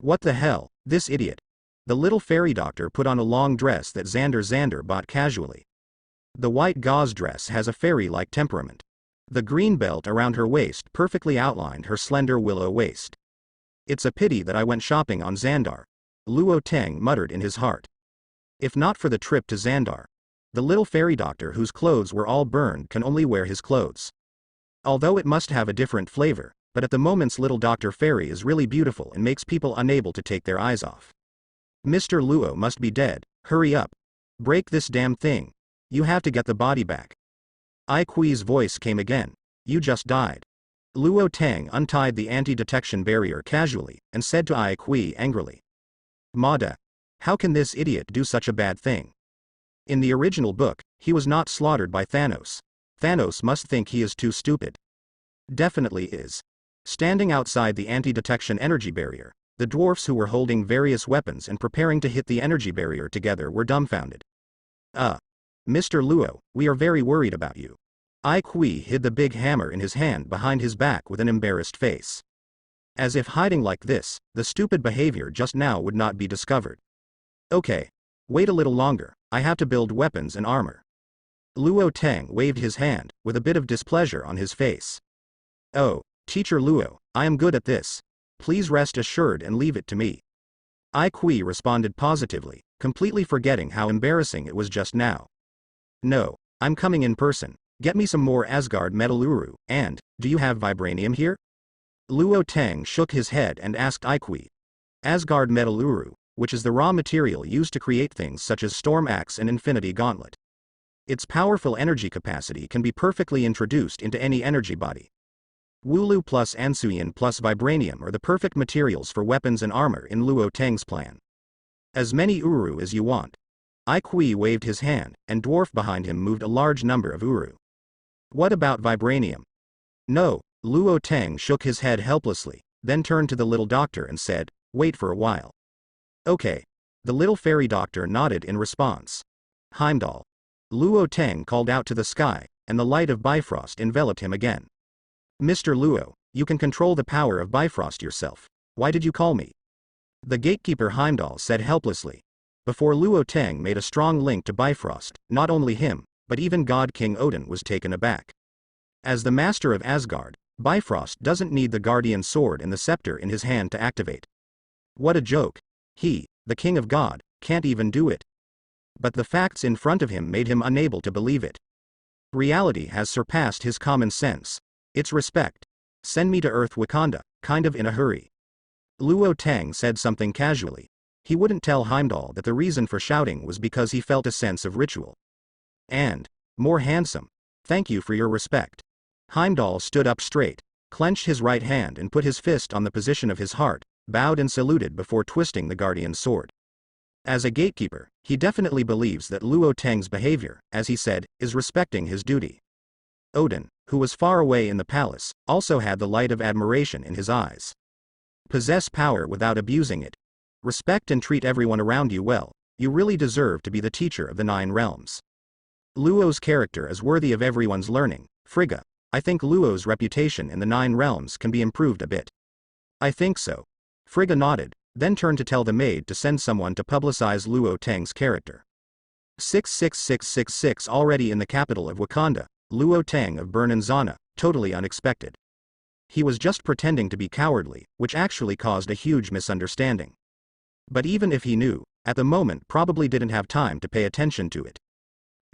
What the hell, this idiot. The little fairy doctor put on a long dress that Xander bought casually. The white gauze dress has a fairy-like temperament. The green belt around her waist perfectly outlined her slender willow waist. It's a pity that I went shopping on Xandar, Luo Tang muttered in his heart. If not for the trip to Xandar, the little fairy doctor whose clothes were all burned can only wear his clothes. Although it must have a different flavor, but at the moment's little Dr. Fairy is really beautiful and makes people unable to take their eyes off. Mr. Luo must be dead, hurry up. Break this damn thing. You have to get the body back. Ai Kui's voice came again. You just died. Luo Tang untied the anti-detection barrier casually, and said to Ai Kui angrily. Mada. How can this idiot do such a bad thing? In the original book, he was not slaughtered by Thanos. Thanos must think he is too stupid. Definitely is. Standing outside the anti-detection energy barrier, the dwarfs who were holding various weapons and preparing to hit the energy barrier together were dumbfounded. Mr. Luo, we are very worried about you. Ai Kui hid the big hammer in his hand behind his back with an embarrassed face. As if hiding like this, the stupid behavior just now would not be discovered. Okay. Wait a little longer, I have to build weapons and armor. Luo Tang waved his hand, with a bit of displeasure on his face. Oh, Teacher Luo, I am good at this. Please rest assured and leave it to me. Ai Kui responded positively, completely forgetting how embarrassing it was just now. No, I'm coming in person. Get me some more Asgard metal uru, and, do you have vibranium here? Luo Tang shook his head and asked Ai Kui. Asgard metal uru, which is the raw material used to create things such as Storm Axe and Infinity Gauntlet. Its powerful energy capacity can be perfectly introduced into any energy body. Wooloo plus Ansuyan plus Vibranium are the perfect materials for weapons and armor in Luo Tang's plan. As many uru as you want. Ai Kui waved his hand, and dwarf behind him moved a large number of uru. What about Vibranium? No, Luo Tang shook his head helplessly, then turned to the little doctor and said, wait for a while. Okay. The little fairy doctor nodded in response. Heimdall. Luo Tang called out to the sky, and the light of Bifrost enveloped him again. Mr. Luo, you can control the power of Bifrost yourself. Why did you call me? The gatekeeper Heimdall said helplessly. Before Luo Tang made a strong link to Bifrost, not only him, but even God King Odin was taken aback. As the master of Asgard, Bifrost doesn't need the guardian sword and the scepter in his hand to activate. What a joke. He, the king of God, can't even do it. But the facts in front of him made him unable to believe it. Reality has surpassed his common sense. It's respect. Send me to Earth Wakanda, kind of in a hurry. Luo Tang said something casually. He wouldn't tell Heimdall that the reason for shouting was because he felt a sense of ritual. And, more handsome. Thank you for your respect. Heimdall stood up straight, clenched his right hand and put his fist on the position of his heart, bowed and saluted before twisting the guardian's sword. As a gatekeeper, he definitely believes that Luo Tang's behavior, as he said, is respecting his duty. Odin, who was far away in the palace, also had the light of admiration in his eyes. Possess power without abusing it. Respect and treat everyone around you well. You really deserve to be the teacher of the 9 realms. Luo's character is worthy of everyone's learning. Frigga, I think Luo's reputation in the 9 realms can be improved a bit. I think so. Frigga nodded, then turned to tell the maid to send someone to publicize Luo Tang's character. 66666 already in the capital of Wakanda, Luo Tang of Bernanzana, totally unexpected. He was just pretending to be cowardly, which actually caused a huge misunderstanding. But even if he knew, at the moment probably didn't have time to pay attention to it.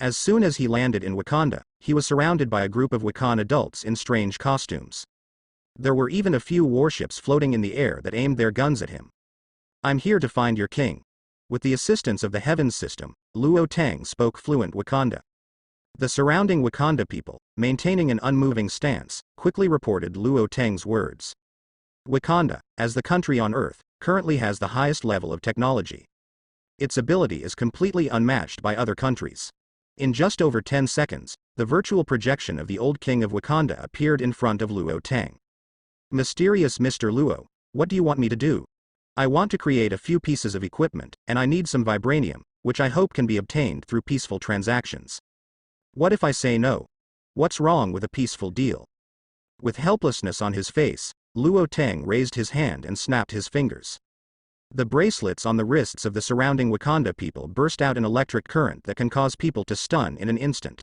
As soon as he landed in Wakanda, he was surrounded by a group of Wakan adults in strange costumes. There were even a few warships floating in the air that aimed their guns at him. I'm here to find your king. With the assistance of the Heavens system, Luo Tang spoke fluent Wakanda. The surrounding Wakanda people, maintaining an unmoving stance, quickly reported Luo Tang's words. Wakanda, as the country on Earth, currently has the highest level of technology. Its ability is completely unmatched by other countries. In just over 10 seconds, the virtual projection of the old king of Wakanda appeared in front of Luo Tang. Mysterious Mr. Luo, what do you want me to do? I want to create a few pieces of equipment, and I need some vibranium, which I hope can be obtained through peaceful transactions. What if I say no? What's wrong with a peaceful deal? With helplessness on his face, Luo Tang raised his hand and snapped his fingers. The bracelets on the wrists of the surrounding Wakanda people burst out an electric current that can cause people to stun in an instant.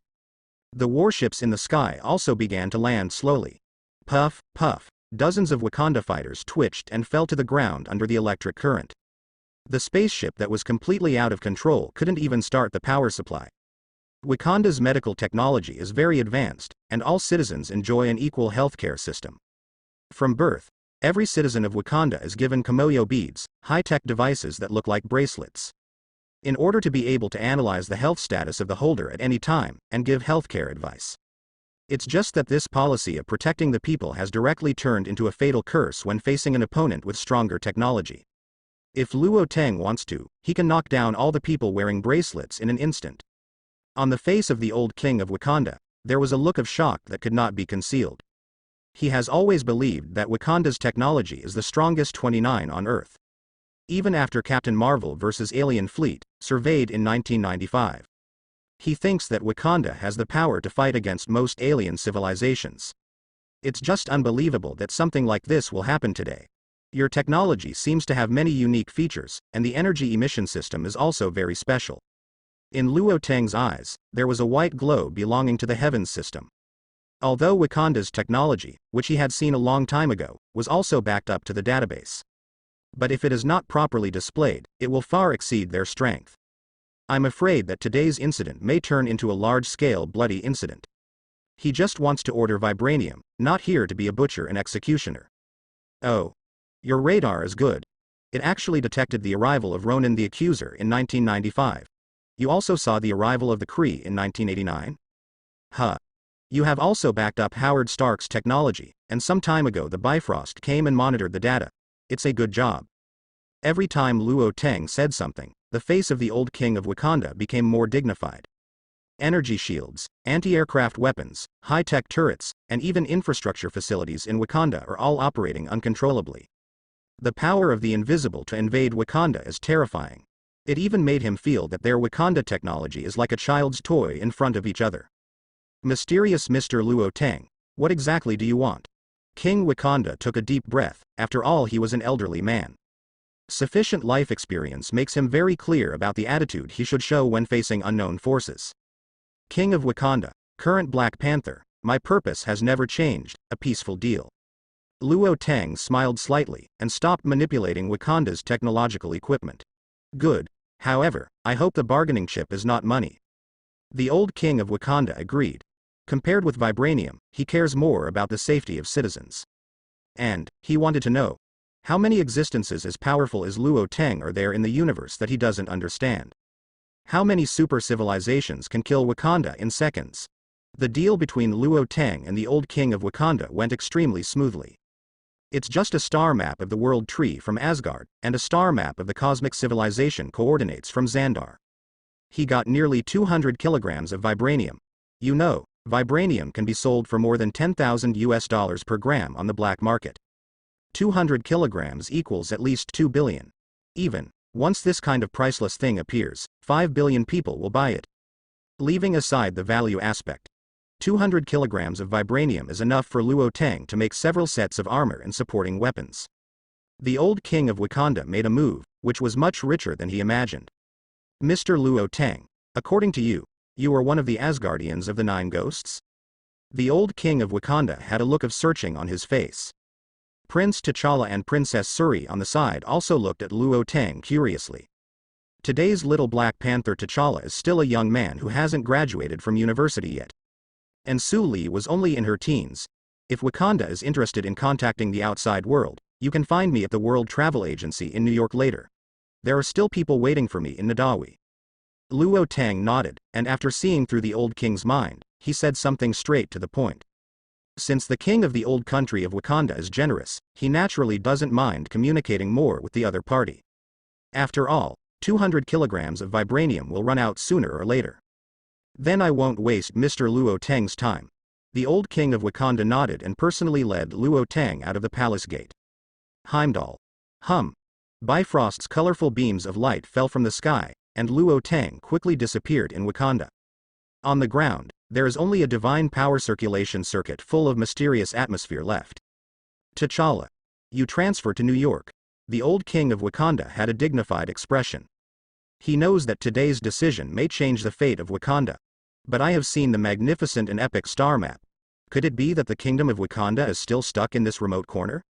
The warships in the sky also began to land slowly. Puff, puff. dozens of Wakanda fighters twitched and fell to the ground under the electric current. The spaceship that was completely out of control couldn't even start the power supply. Wakanda's medical technology is very advanced, and all citizens enjoy an equal healthcare system. From birth, every citizen of Wakanda is given Kimoyo beads, high-tech devices that look like bracelets, in order to be able to analyze the health status of the holder at any time and give healthcare advice. It's just that this policy of protecting the people has directly turned into a fatal curse when facing an opponent with stronger technology. If Luo Tang wants to, he can knock down all the people wearing bracelets in an instant. On the face of the old king of Wakanda, there was a look of shock that could not be concealed. He has always believed that Wakanda's technology is the strongest 29 on Earth. Even after Captain Marvel vs. Alien Fleet, surveyed in 1995. He thinks that Wakanda has the power to fight against most alien civilizations. It's just unbelievable that something like this will happen today. Your technology seems to have many unique features, and the energy emission system is also very special. In Luo Tang's eyes, there was a white glow belonging to the heavens system. Although Wakanda's technology, which he had seen a long time ago, was also backed up to the database. But if it is not properly displayed, it will far exceed their strength. I'm afraid that today's incident may turn into a large-scale bloody incident. He just wants to order vibranium, not here to be a butcher and executioner. Oh. Your radar is good. It actually detected the arrival of Ronan the Accuser in 1995. You also saw the arrival of the Kree in 1989? Huh. You have also backed up Howard Stark's technology, and some time ago the Bifrost came and monitored the data. It's a good job. Every time Luo Tang said something, the face of the old king of Wakanda became more dignified. Energy shields, anti-aircraft weapons, high-tech turrets, and even infrastructure facilities in Wakanda are all operating uncontrollably. The power of the invisible to invade Wakanda is terrifying. It even made him feel that their Wakanda technology is like a child's toy in front of each other. Mysterious Mr. Luo Tang, what exactly do you want? King Wakanda took a deep breath. After all, he was an elderly man. Sufficient life experience makes him very clear about the attitude he should show when facing unknown forces. King of Wakanda, current Black Panther, my purpose has never changed, a peaceful deal. Luo Tang smiled slightly, and stopped manipulating Wakanda's technological equipment. Good. However, I hope the bargaining chip is not money. The old king of Wakanda agreed. Compared with vibranium, he cares more about the safety of citizens. And, he wanted to know, how many existences as powerful as Luo Tang are there in the universe that he doesn't understand? How many super civilizations can kill Wakanda in seconds? The deal between Luo Tang and the old king of Wakanda went extremely smoothly. It's just a star map of the world tree from Asgard, and a star map of the cosmic civilization coordinates from Xandar. He got nearly 200 kilograms of vibranium. You know, vibranium can be sold for more than $10,000 per gram on the black market. 200 kilograms equals at least 2 billion. Even, once this kind of priceless thing appears, 5 billion people will buy it. Leaving aside the value aspect, 200 kilograms of vibranium is enough for Luo Tang to make several sets of armor and supporting weapons. The old king of Wakanda made a move, which was much richer than he imagined. Mr. Luo Tang, according to you, you are one of the Asgardians of the Nine Ghosts? The old king of Wakanda had a look of searching on his face. Prince T'Challa and Princess Shuri on the side also looked at Luo Tang curiously. Today's little Black Panther T'Challa is still a young man who hasn't graduated from university yet. And Su Li was only in her teens. If Wakanda is interested in contacting the outside world, you can find me at the World Travel Agency in New York later. There are still people waiting for me in Nadawi. Luo Tang nodded, and after seeing through the old king's mind, he said something straight to the point. Since the king of the old country of Wakanda is generous, he naturally doesn't mind communicating more with the other party. After all, 200 kilograms of vibranium will run out sooner or later. Then I won't waste Mr. Luo Tang's time. The old king of Wakanda nodded and personally led Luo Tang out of the palace gate. Heimdall. Hum. Bifrost's colorful beams of light fell from the sky, and Luo Tang quickly disappeared in Wakanda. On the ground, there is only a divine power circulation circuit full of mysterious atmosphere left. T'Challa. You transfer to New York. The old king of Wakanda had a dignified expression. He knows that today's decision may change the fate of Wakanda. But I have seen the magnificent and epic star map. Could it be that the kingdom of Wakanda is still stuck in this remote corner?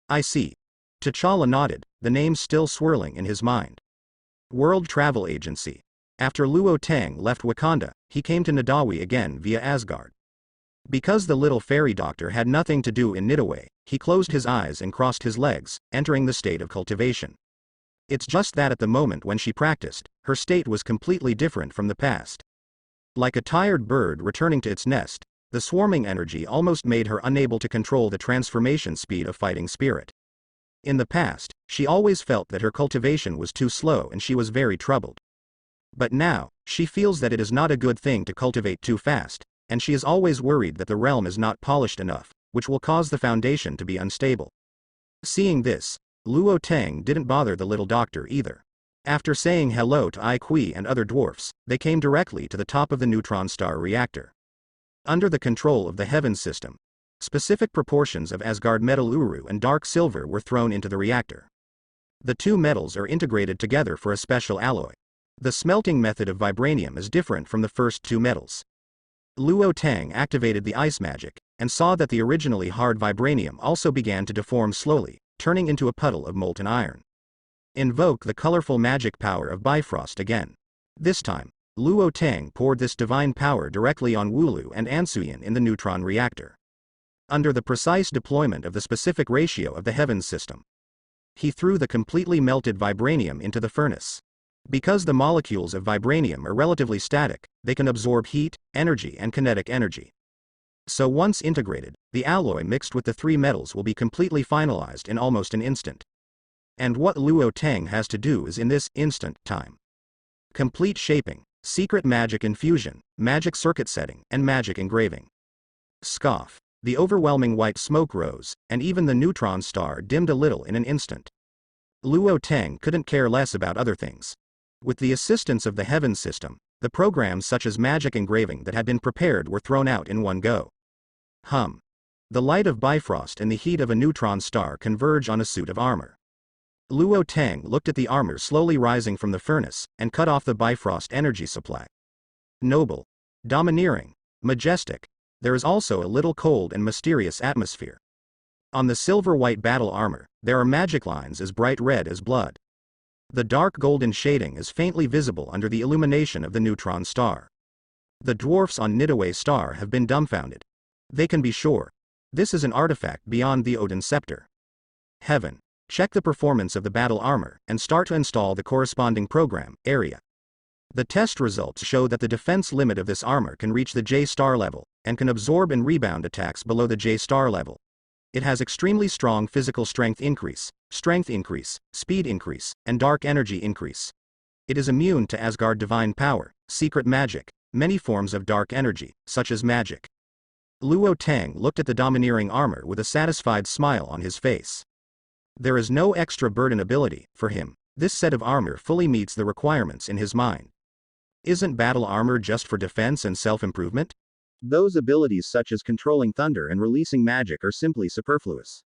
I see. T'Challa nodded, the name still swirling in his mind. World Travel Agency. After Luo Tang left Wakanda, he came to Nadawi again via Asgard. Because the little fairy doctor had nothing to do in Nidaway, he closed his eyes and crossed his legs, entering the state of cultivation. It's just that at the moment when she practiced, her state was completely different from the past. Like a tired bird returning to its nest, the swarming energy almost made her unable to control the transformation speed of fighting spirit. In the past, she always felt that her cultivation was too slow and she was very troubled. But now, she feels that it is not a good thing to cultivate too fast, and she is always worried that the realm is not polished enough, which will cause the foundation to be unstable. Seeing this, Luo Tang didn't bother the little doctor either. After saying hello to Ai Kui and other dwarfs, they came directly to the top of the neutron star reactor. Under the control of the Heavens system, specific proportions of Asgard metal uru and dark silver were thrown into the reactor. The two metals are integrated together for a special alloy. The smelting method of vibranium is different from the first two metals. Luo Tang activated the ice magic, and saw that the originally hard vibranium also began to deform slowly, turning into a puddle of molten iron. Invoke the colorful magic power of Bifrost again. This time, Luo Tang poured this divine power directly on Wooloo and Ansuyin in the neutron reactor. Under the precise deployment of the specific ratio of the Heavens system, he threw the completely melted vibranium into the furnace. Because the molecules of vibranium are relatively static, they can absorb heat, energy and kinetic energy. So once integrated, the alloy mixed with the three metals will be completely finalized in almost an instant. And what Luo Tang has to do is in this instant time. Complete shaping, secret magic infusion, magic circuit setting, and magic engraving. Scoff. The overwhelming white smoke rose, and even the neutron star dimmed a little in an instant. Luo Tang couldn't care less about other things. With the assistance of the Heavens system, the programs such as magic engraving that had been prepared were thrown out in one go. The light of Bifrost and the heat of a neutron star converge on a suit of armor. Luo Tang looked at the armor slowly rising from the furnace, and cut off the Bifrost energy supply. Noble, domineering, majestic, there is also a little cold and mysterious atmosphere. On the silver-white battle armor, there are magic lines as bright red as blood. The dark golden shading is faintly visible under the illumination of the neutron star. The dwarfs on Nidaway Star have been dumbfounded. They can be sure. This is an artifact beyond the Odin scepter. Heaven. Check the performance of the battle armor, and start to install the corresponding program, area. The test results show that the defense limit of this armor can reach the J-star level, and can absorb and rebound attacks below the J-star level. It has extremely strong physical strength increase, speed increase, and dark energy increase. It is immune to Asgard divine power, secret magic, many forms of dark energy, such as magic. Luo Tang looked at the domineering armor with a satisfied smile on his face. There is no extra burden ability, for him. This set of armor fully meets the requirements in his mind. Isn't battle armor just for defense and self-improvement? Those abilities such as controlling thunder and releasing magic are simply superfluous.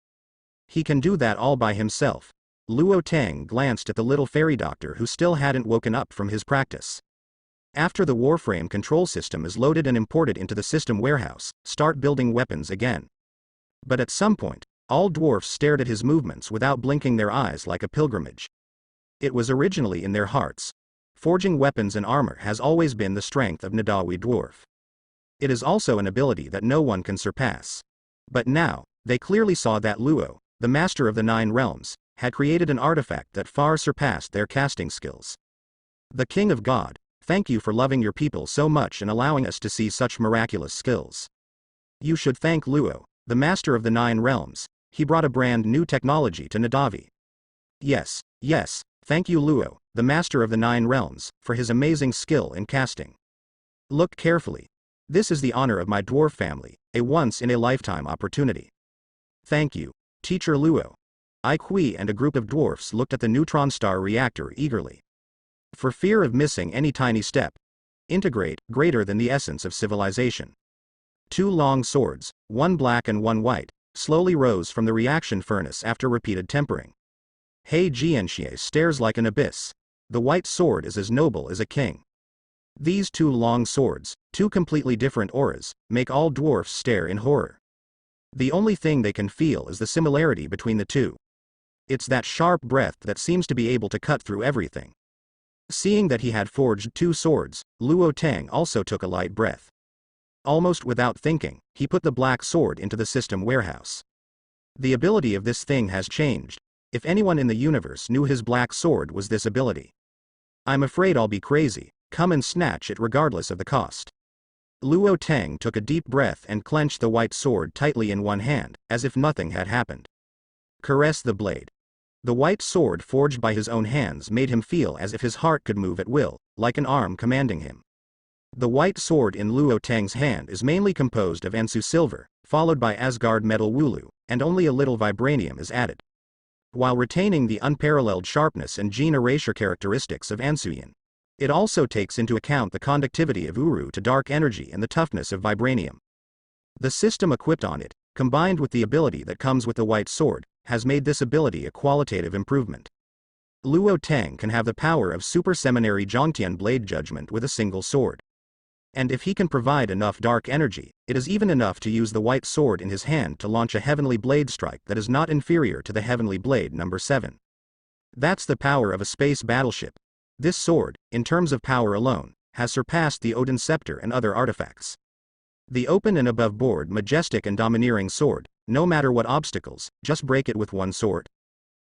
He can do that all by himself. Luo Tang glanced at the little fairy doctor who still hadn't woken up from his practice. After the Warframe control system is loaded and imported into the system warehouse, start building weapons again. But at some point, all dwarfs stared at his movements without blinking their eyes like a pilgrimage. It was originally in their hearts. Forging weapons and armor has always been the strength of Nadawi dwarf. It is also an ability that no one can surpass. But now, they clearly saw that Luo, the master of the 9 realms, had created an artifact that far surpassed their casting skills. The King of God, thank you for loving your people so much and allowing us to see such miraculous skills. You should thank Luo, the master of the 9 realms. He brought a brand new technology to Nadavi. Yes, thank you Luo, the master of the 9 realms, for his amazing skill in casting. Look carefully. This is the honor of my dwarf family, a once-in-a-lifetime opportunity. Thank you, Teacher Luo. Ai Kui and a group of dwarfs looked at the neutron star reactor eagerly. For fear of missing any tiny step. Integrate, greater than the essence of civilization. 2 long swords, one black and one white, slowly rose from the reaction furnace after repeated tempering. Hei Jianxie stares like an abyss. The white sword is as noble as a king. These two long swords, two completely different auras, make all dwarfs stare in horror. The only thing they can feel is the similarity between the two. It's that sharp breath that seems to be able to cut through everything. Seeing that he had forged two swords, Luo Tang also took a light breath. Almost without thinking, he put the black sword into the system warehouse. The ability of this thing has changed. If anyone in the universe knew his black sword was this ability. I'm afraid I'll be crazy, come and snatch it regardless of the cost. Luo Tang took a deep breath and clenched the white sword tightly in one hand, as if nothing had happened. Caress the blade. The white sword forged by his own hands made him feel as if his heart could move at will, like an arm commanding him. The white sword in Luo Tang's hand is mainly composed of Ansu silver, followed by Asgard metal Wooloo, and only a little vibranium is added. While retaining the unparalleled sharpness and gene erasure characteristics of Ansuyan. It also takes into account the conductivity of Uru to dark energy and the toughness of vibranium. The system equipped on it, combined with the ability that comes with the white sword, has made this ability a qualitative improvement. Luo Tang can have the power of Super Seminary Zhongtian Blade Judgment with a single sword. And if he can provide enough dark energy, it is even enough to use the white sword in his hand to launch a heavenly blade strike that is not inferior to the heavenly blade number 7. That's the power of a space battleship. This sword, in terms of power alone, has surpassed the Odin scepter and other artifacts. The open and above-board majestic and domineering sword, no matter what obstacles, just break it with one sword.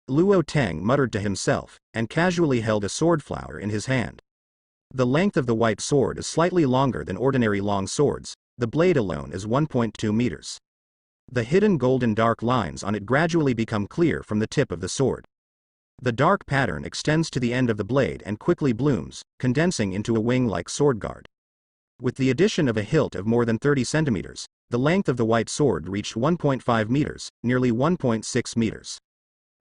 Luo Tang muttered to himself, and casually held a sword flower in his hand. The length of the white sword is slightly longer than ordinary long swords, the blade alone is 1.2 meters. The hidden golden dark lines on it gradually become clear from the tip of the sword. The dark pattern extends to the end of the blade and quickly blooms, condensing into a wing-like sword guard. With the addition of a hilt of more than 30 centimeters, the length of the white sword reached 1.5 meters, nearly 1.6 meters.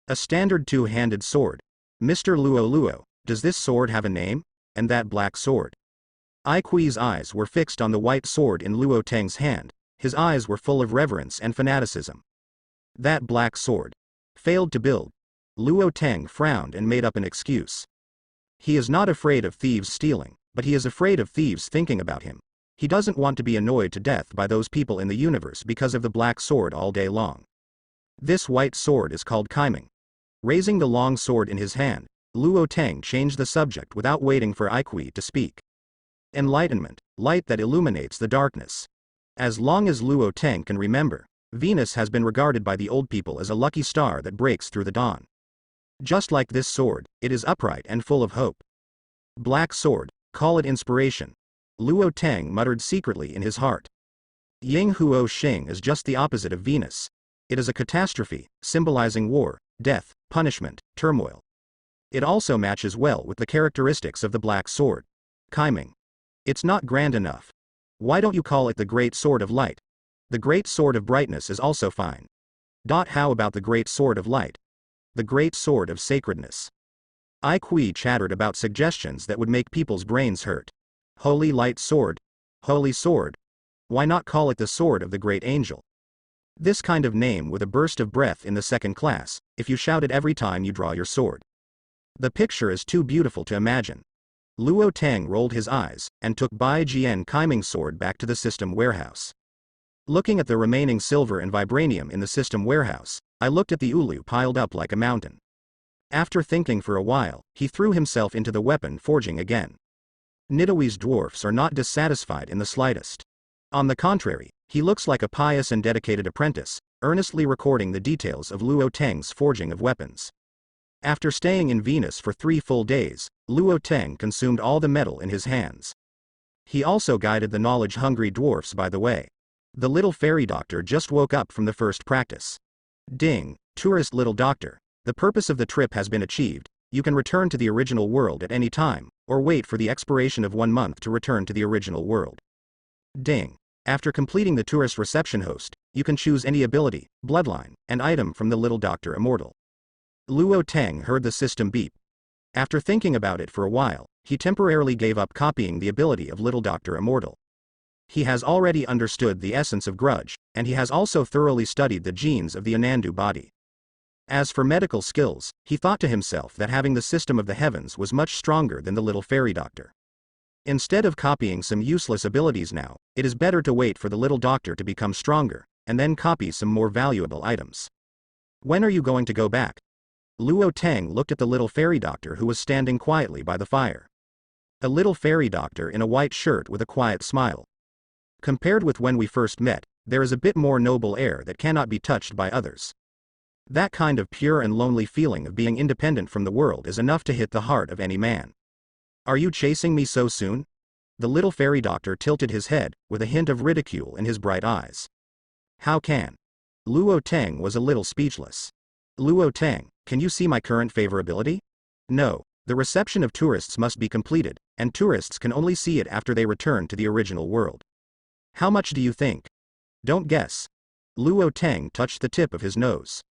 A standard two-handed sword. Mr. Luo, does this sword have a name? And that black sword? Aiqui's eyes were fixed on the white sword in Luo Tang's hand, his eyes were full of reverence and fanaticism. That black sword. Failed to build. Luo Tang frowned and made up an excuse. He is not afraid of thieves stealing, but he is afraid of thieves thinking about him. He doesn't want to be annoyed to death by those people in the universe because of the black sword all day long. This white sword is called Kaiming. Raising the long sword in his hand, Luo Tang changed the subject without waiting for Aiqui to speak. Enlightenment, light that illuminates the darkness. As long as Luo Tang can remember, Venus has been regarded by the old people as a lucky star that breaks through the dawn. Just like this sword, it is upright and full of hope. Black sword, call it inspiration. Luo Tang muttered secretly in his heart. Ying Huo Xing is just the opposite of Venus. It is a catastrophe, symbolizing war, death, punishment, turmoil. It also matches well with the characteristics of the black sword. Kaiming. It's not grand enough. Why don't you call it the Great Sword of Light? The Great Sword of Brightness is also fine. How about the Great Sword of Light? The Great Sword of Sacredness. Aiqui chattered about suggestions that would make people's brains hurt. Holy Light Sword. Holy Sword. Why not call it the Sword of the Great Angel? This kind of name with a burst of breath in the second class, if you shout it every time you draw your sword. The picture is too beautiful to imagine. Luo Tang rolled his eyes, and took Bai Jian Kaiming sword back to the system warehouse. Looking at the remaining silver and vibranium in the system warehouse, I looked at the ulu piled up like a mountain. After thinking for a while, he threw himself into the weapon forging again. Nidawee's dwarfs are not dissatisfied in the slightest. On the contrary, he looks like a pious and dedicated apprentice, earnestly recording the details of Luo Tang's forging of weapons. After staying in Venus for 3 full days, Luo Tang consumed all the metal in his hands. He also guided the knowledge-hungry dwarfs by the way. The little fairy doctor just woke up from the first practice. Ding, tourist little doctor, the purpose of the trip has been achieved, you can return to the original world at any time, or wait for the expiration of 1 month to return to the original world. Ding. After completing the tourist reception host, you can choose any ability, bloodline, and item from the little doctor immortal. Luo Tang heard the system beep. After thinking about it for a while, he temporarily gave up copying the ability of Little Doctor Immortal. He has already understood the essence of grudge, and he has also thoroughly studied the genes of the Anandu body. As for medical skills, he thought to himself that having the system of the heavens was much stronger than the little fairy doctor. Instead of copying some useless abilities now, it is better to wait for the little doctor to become stronger, and then copy some more valuable items. When are you going to go back? Luo Tang looked at the little fairy doctor who was standing quietly by the fire. A little fairy doctor in a white shirt with a quiet smile. Compared with when we first met, there is a bit more noble air that cannot be touched by others. That kind of pure and lonely feeling of being independent from the world is enough to hit the heart of any man. Are you chasing me so soon? The little fairy doctor tilted his head, with a hint of ridicule in his bright eyes. How can? Luo Tang was a little speechless. Luo Tang, can you see my current favorability? No, the reception of tourists must be completed, and tourists can only see it after they return to the original world. How much do you think? Don't guess. Luo Tang touched the tip of his nose.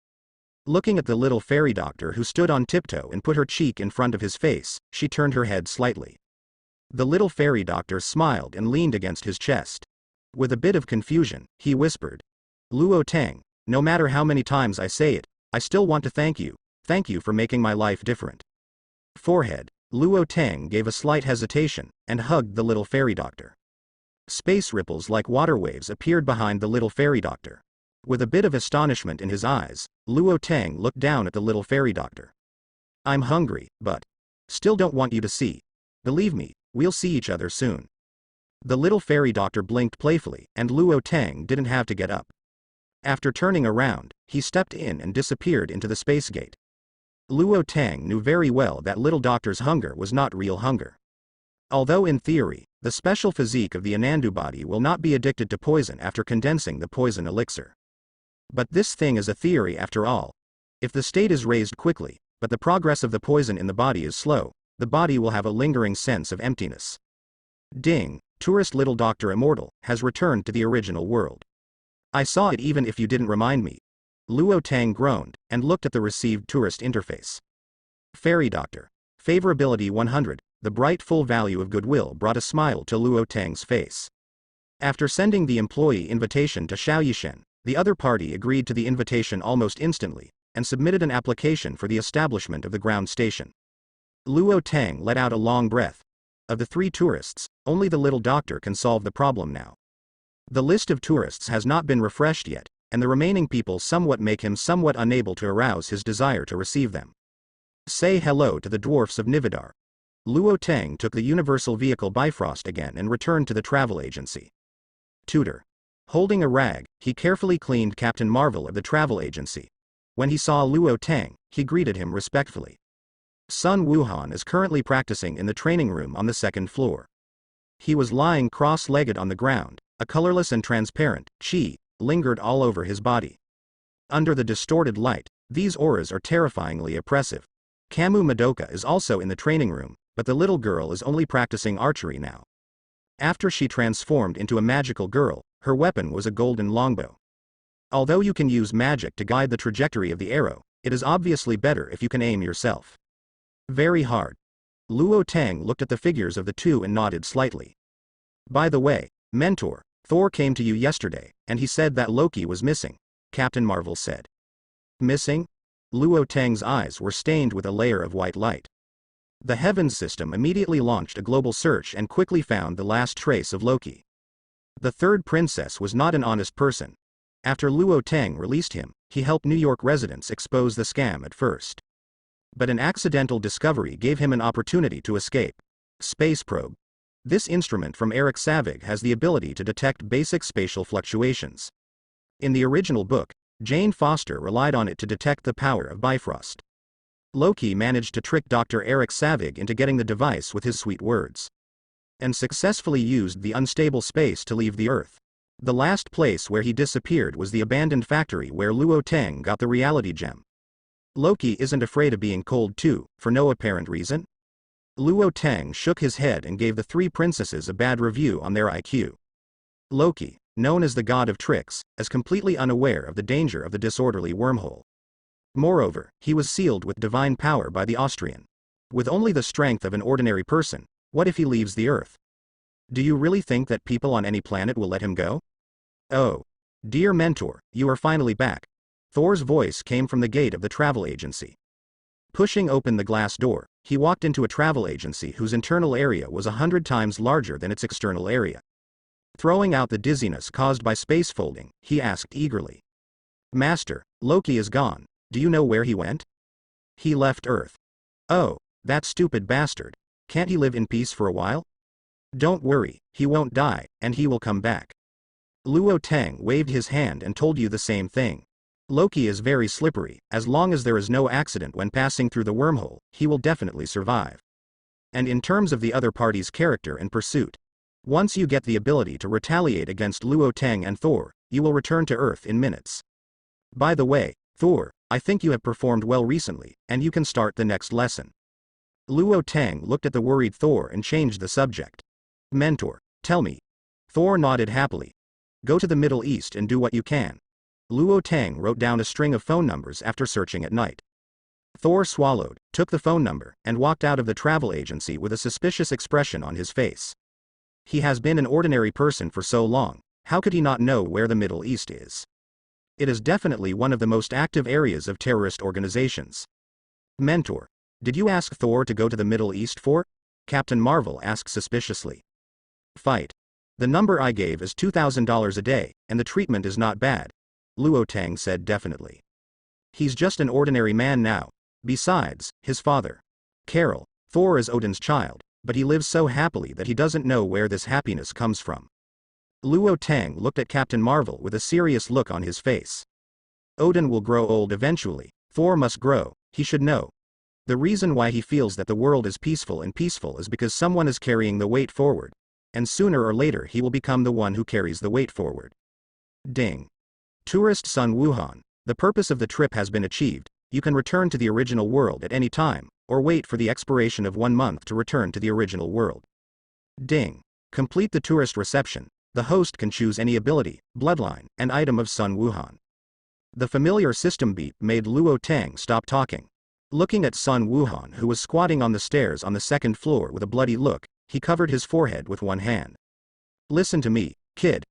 Looking at the little fairy doctor who stood on tiptoe and put her cheek in front of his face, she turned her head slightly. The little fairy doctor smiled and leaned against his chest. With a bit of confusion, he whispered, Luo Tang, no matter how many times I say it, I still want to thank you for making my life different. Forehead, Luo Tang gave a slight hesitation, and hugged the little fairy doctor. Space ripples like water waves appeared behind the little fairy doctor. With a bit of astonishment in his eyes, Luo Tang looked down at the little fairy doctor. I'm hungry, but still don't want you to see. Believe me, we'll see each other soon. The little fairy doctor blinked playfully, and Luo Tang didn't have to get up. After turning around, he stepped in and disappeared into the space gate. Luo Tang knew very well that little doctor's hunger was not real hunger. Although in theory, the special physique of the Anandu body will not be addicted to poison after condensing the poison elixir. But this thing is a theory after all. If the state is raised quickly, but the progress of the poison in the body is slow, the body will have a lingering sense of emptiness. Ding, tourist little Dr. Immortal has returned to the original world. I saw it even if you didn't remind me. Luo Tang groaned, and looked at the received tourist interface. Fairy Doctor. Favorability 100, the bright full value of goodwill brought a smile to Luo Tang's face. After sending the employee invitation to Xiao Yishen, the other party agreed to the invitation almost instantly, and submitted an application for the establishment of the ground station. Luo Tang let out a long breath. Of the 3 tourists, only the little doctor can solve the problem now. The list of tourists has not been refreshed yet, and the remaining people somewhat make him somewhat unable to arouse his desire to receive them. Say hello to the dwarfs of Nividar. Luo Tang took the universal vehicle Bifrost again and returned to the travel agency. Tutor. Holding a rag, he carefully cleaned Captain Marvel of the travel agency. When he saw Luo Tang, he greeted him respectfully. Sun Wuhan is currently practicing in the training room on the 2nd floor. He was lying cross-legged on the ground, a colorless and transparent qi lingered all over his body. Under the distorted light, these auras are terrifyingly oppressive. Camu Madoka is also in the training room, but the little girl is only practicing archery now. After she transformed into a magical girl, her weapon was a golden longbow. Although you can use magic to guide the trajectory of the arrow, it is obviously better if you can aim yourself. Very hard. Luo Tang looked at the figures of the 2 and nodded slightly. By the way, mentor, Thor came to you yesterday, and he said that Loki was missing, Captain Marvel said. Missing? Luo Tang's eyes were stained with a layer of white light. The Heavens system immediately launched a global search and quickly found the last trace of Loki. The 3rd princess was not an honest person. After Luo Tang released him, he helped New York residents expose the scam at first. But an accidental discovery gave him an opportunity to escape. Space probe. This instrument from Eric Savig has the ability to detect basic spatial fluctuations. In the original book, Jane Foster relied on it to detect the power of Bifrost. Loki managed to trick Dr. Eric Savig into getting the device with his sweet words. And successfully used the unstable space to leave the Earth. The last place where he disappeared was the abandoned factory where Luo Tang got the reality gem. Loki isn't afraid of being cold too, for no apparent reason. Luo Tang shook his head and gave the 3 princesses a bad review on their IQ. Loki, known as the god of tricks, is completely unaware of the danger of the disorderly wormhole. Moreover, he was sealed with divine power by the Austrian. With only the strength of an ordinary person, what if he leaves the Earth? Do you really think that people on any planet will let him go? Oh. Dear mentor, you are finally back. Thor's voice came from the gate of the travel agency. Pushing open the glass door, he walked into a travel agency whose internal area was 100 times larger than its external area. Throwing out the dizziness caused by space folding, he asked eagerly. Master, Loki is gone. Do you know where he went? He left Earth. Oh, that stupid bastard. Can't he live in peace for a while? Don't worry, he won't die, and he will come back. Luo Tang waved his hand and told you the same thing. Loki is very slippery. As long as there is no accident when passing through the wormhole, he will definitely survive. And in terms of the other party's character and pursuit, once you get the ability to retaliate against Luo Tang and Thor, you will return to Earth in minutes. By the way, Thor, I think you have performed well recently, and you can start the next lesson. Luo Tang looked at the worried Thor and changed the subject. Mentor, tell me. Thor nodded happily. Go to the Middle East and do what you can. Luo Tang wrote down a string of phone numbers after searching at night. Thor swallowed, took the phone number, and walked out of the travel agency with a suspicious expression on his face. He has been an ordinary person for so long, how could he not know where the Middle East is? It is definitely one of the most active areas of terrorist organizations. Mentor, did you ask Thor to go to the Middle East for? Captain Marvel asked suspiciously. Fight. The number I gave is $2,000 a day, and the treatment is not bad. Luo Tang said definitely. He's just an ordinary man now. Besides, his father, Carol, Thor is Odin's child, but he lives so happily that he doesn't know where this happiness comes from. Luo Tang looked at Captain Marvel with a serious look on his face. Odin will grow old eventually. Thor must grow, he should know. The reason why he feels that the world is peaceful is because someone is carrying the weight forward, and sooner or later he will become the one who carries the weight forward. Ding. Tourist Sun Wuhan, the purpose of the trip has been achieved. You can return to the original world at any time, or wait for the expiration of 1 month to return to the original world. Ding. Complete the tourist reception. The host can choose any ability, bloodline, and item of Sun Wuhan. The familiar system beep made Luo Tang stop talking. Looking at Sun Wuhan, who was squatting on the stairs on the second floor with a bloody look, he covered his forehead with one hand. Listen to me, kid.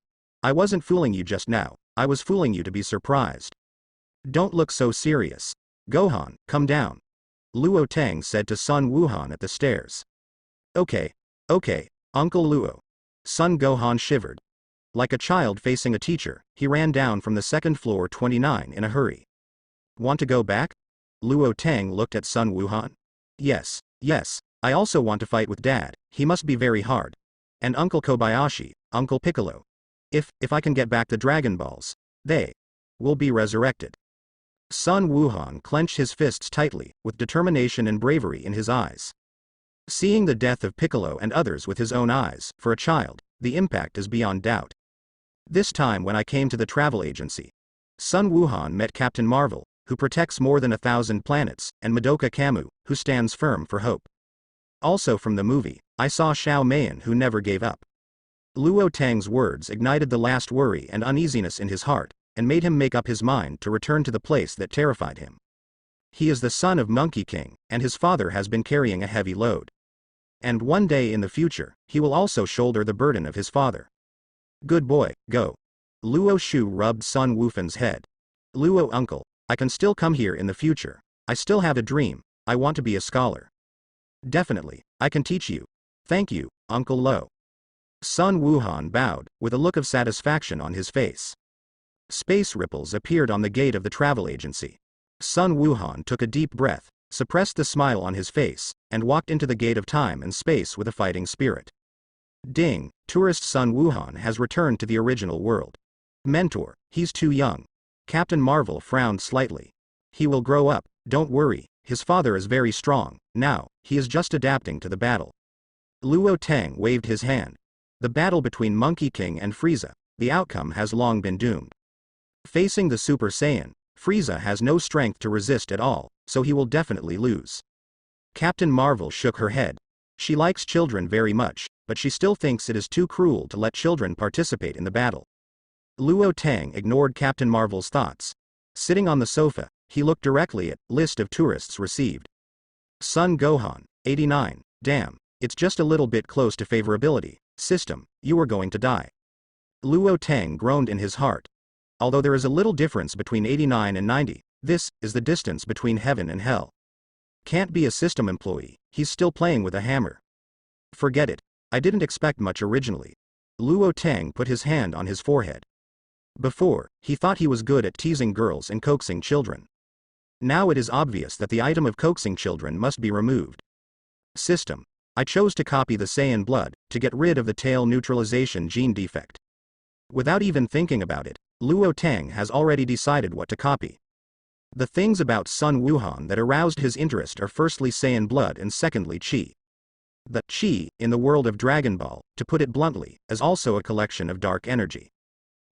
I wasn't fooling you just now, I was fooling you to be surprised. Don't look so serious. Gohan, come down. Luo Tang said to Sun Wuhan at the stairs. Okay, Uncle Luo. Sun Gohan shivered. Like a child facing a teacher, he ran down from the second floor 29 in a hurry. Want to go back? Luo Tang looked at Sun Wuhan. Yes, I also want to fight with Dad, he must be very hard. And Uncle Kobayashi, Uncle Piccolo. If I can get back the Dragon Balls, they will be resurrected. Sun Wuhan clenched his fists tightly, with determination and bravery in his eyes. Seeing the death of Piccolo and others with his own eyes, for a child, the impact is beyond doubt. This time when I came to the travel agency, Sun Wuhan met Captain Marvel, who protects more than 1,000 planets, and Madoka Camus, who stands firm for hope. Also from the movie, I saw Xiao Meian who never gave up. Luo Tang's words ignited the last worry and uneasiness in his heart, and made him make up his mind to return to the place that terrified him. He is the son of Monkey King, and his father has been carrying a heavy load. And one day in the future, he will also shoulder the burden of his father. Good boy, go. Luo Shu rubbed Sun Wufan's head. Luo uncle, I can still come here in the future. I still have a dream, I want to be a scholar. Definitely, I can teach you. Thank you, Uncle Lo. Sun Wuhan bowed, with a look of satisfaction on his face. Space ripples appeared on the gate of the travel agency. Sun Wuhan took a deep breath, suppressed the smile on his face, and walked into the gate of time and space with a fighting spirit. Ding, tourist Sun Wuhan has returned to the original world. Mentor, he's too young. Captain Marvel frowned slightly. He will grow up, don't worry, his father is very strong, now, he is just adapting to the battle. Luo Tang waved his hand. The battle between Monkey King and Frieza, the outcome has long been doomed. Facing the Super Saiyan, Frieza has no strength to resist at all, so he will definitely lose. Captain Marvel shook her head. She likes children very much, but she still thinks it is too cruel to let children participate in the battle. Luo Tang ignored Captain Marvel's thoughts. Sitting on the sofa, he looked directly at list of tourists received. Sun Gohan, 89, damn, it's just a little bit close to favorability, system, you are going to die. Luo Tang groaned in his heart. Although there is a little difference between 89 and 90, this is the distance between heaven and hell. Can't be a system employee, he's still playing with a hammer. Forget it. I didn't expect much originally. Luo Tang put his hand on his forehead. Before, he thought he was good at teasing girls and coaxing children. Now it is obvious that the item of coaxing children must be removed. System. I chose to copy the Saiyan blood, to get rid of the tail neutralization gene defect. Without even thinking about it, Luo Tang has already decided what to copy. The things about Sun Wuhan that aroused his interest are firstly Saiyan blood and secondly Qi. The Qi, in the world of Dragon Ball, to put it bluntly, is also a collection of dark energy.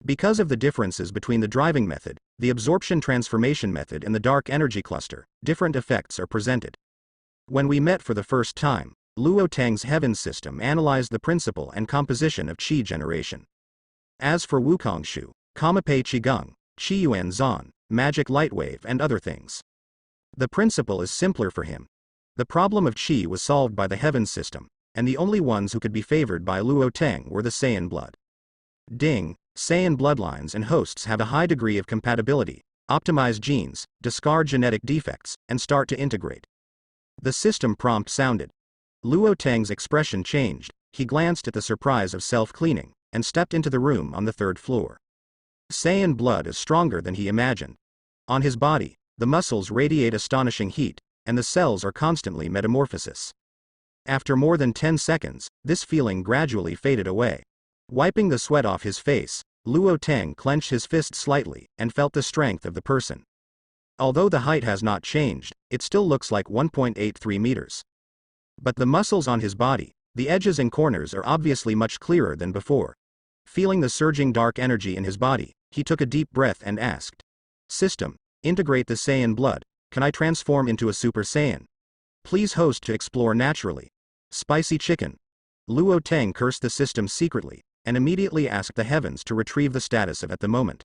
Because of the differences between the driving method, the absorption transformation method and the dark energy cluster, different effects are presented. When we met for the first time, Luo Tang's heaven system analyzed the principle and composition of Qi generation. As for Wukong Shu, Kamapei Qigong, Qiyuan Zan, magic lightwave and other things. The principle is simpler for him. The problem of Qi was solved by the heaven system, and the only ones who could be favored by Luo Tang were the Saiyan blood. Ding, Saiyan bloodlines and hosts have a high degree of compatibility, optimize genes, discard genetic defects, and start to integrate. The system prompt sounded. Luo Tang's expression changed, he glanced at the surprise of self-cleaning, and stepped into the room on the 3rd floor. Saiyan blood is stronger than he imagined. On his body, the muscles radiate astonishing heat, and the cells are constantly metamorphosis. After more than 10 seconds, this feeling gradually faded away. Wiping the sweat off his face, Luo Tang clenched his fist slightly, and felt the strength of the person. Although the height has not changed, it still looks like 1.83 meters. But the muscles on his body, the edges and corners are obviously much clearer than before. Feeling the surging dark energy in his body, he took a deep breath and asked. System, integrate the Saiyan blood, can I transform into a Super Saiyan? Please host to explore naturally. Spicy chicken. Luo Tang cursed the system secretly, and immediately asked the heavens to retrieve the status of at the moment.